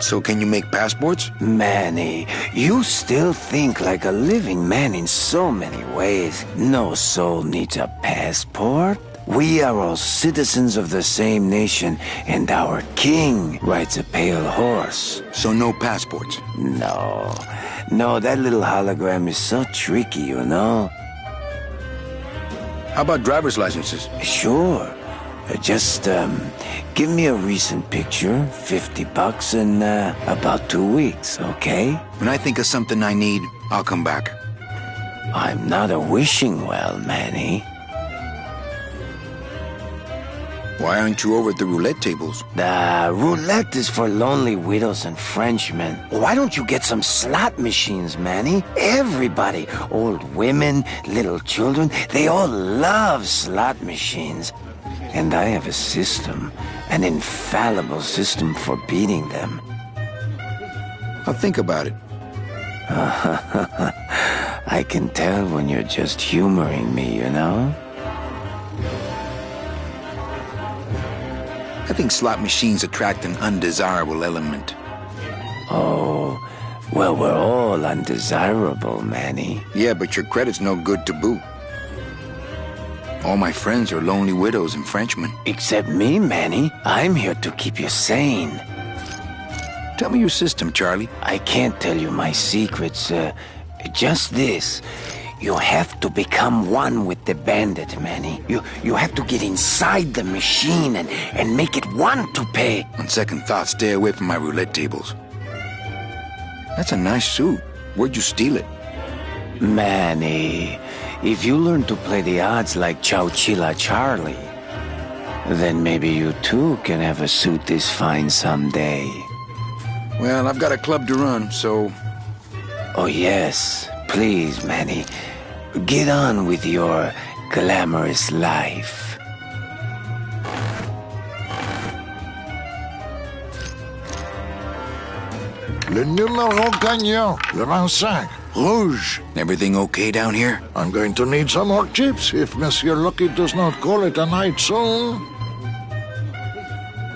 So can you make passports? Manny, you still think like a living man in so many ways. No soul needs a passport. We are all citizens of the same nation, and our king rides a pale horse. So no passports? No. No, that little hologram is so tricky, you know? How about driver's licenses? Sure. Just, give me a recent picture, $50 in, about 2 weeks, okay? When I think of something I need, I'll come back. I'm not a wishing well, Manny. Why aren't you over at the roulette tables? Roulette is for lonely widows and Frenchmen. Why don't you get some slot machines, Manny? Everybody, old women, little children, they all love slot machines. And I have a system, an infallible system for beating them. I'll think about it. I can tell when you're just humoring me, you know? I think slot machines attract an undesirable element. Oh, well, we're all undesirable, Manny. Yeah, but your credit's no good to boot. All my friends are lonely widows and Frenchmen. Except me, Manny. I'm here to keep you sane. Tell me your system, Charlie. I can't tell you my secrets. Just this. You have to become one with the bandit, Manny. You have to get inside the machine and make it want to pay. On second thought, stay away from my roulette tables. That's a nice suit. Where'd you steal it? Manny, if you learn to play the odds like Chowchilla Charlie, then maybe you too can have a suit this fine someday. Well, I've got a club to run, so... Oh yes, please, Manny. Get on with your glamorous life. Le numéro gagnant, le 25, rouge. Everything okay down here? I'm going to need some more chips if Monsieur Lucky does not call it a night soon.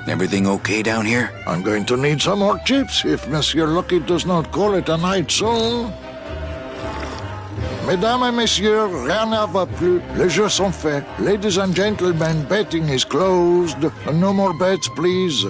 Everything okay down here? I'm going to need some more chips if Monsieur Lucky does not call it a night soon. Mesdames et messieurs, rien ne va plus. Les jeux sont faits. Ladies and gentlemen, betting is closed. No more bets, please.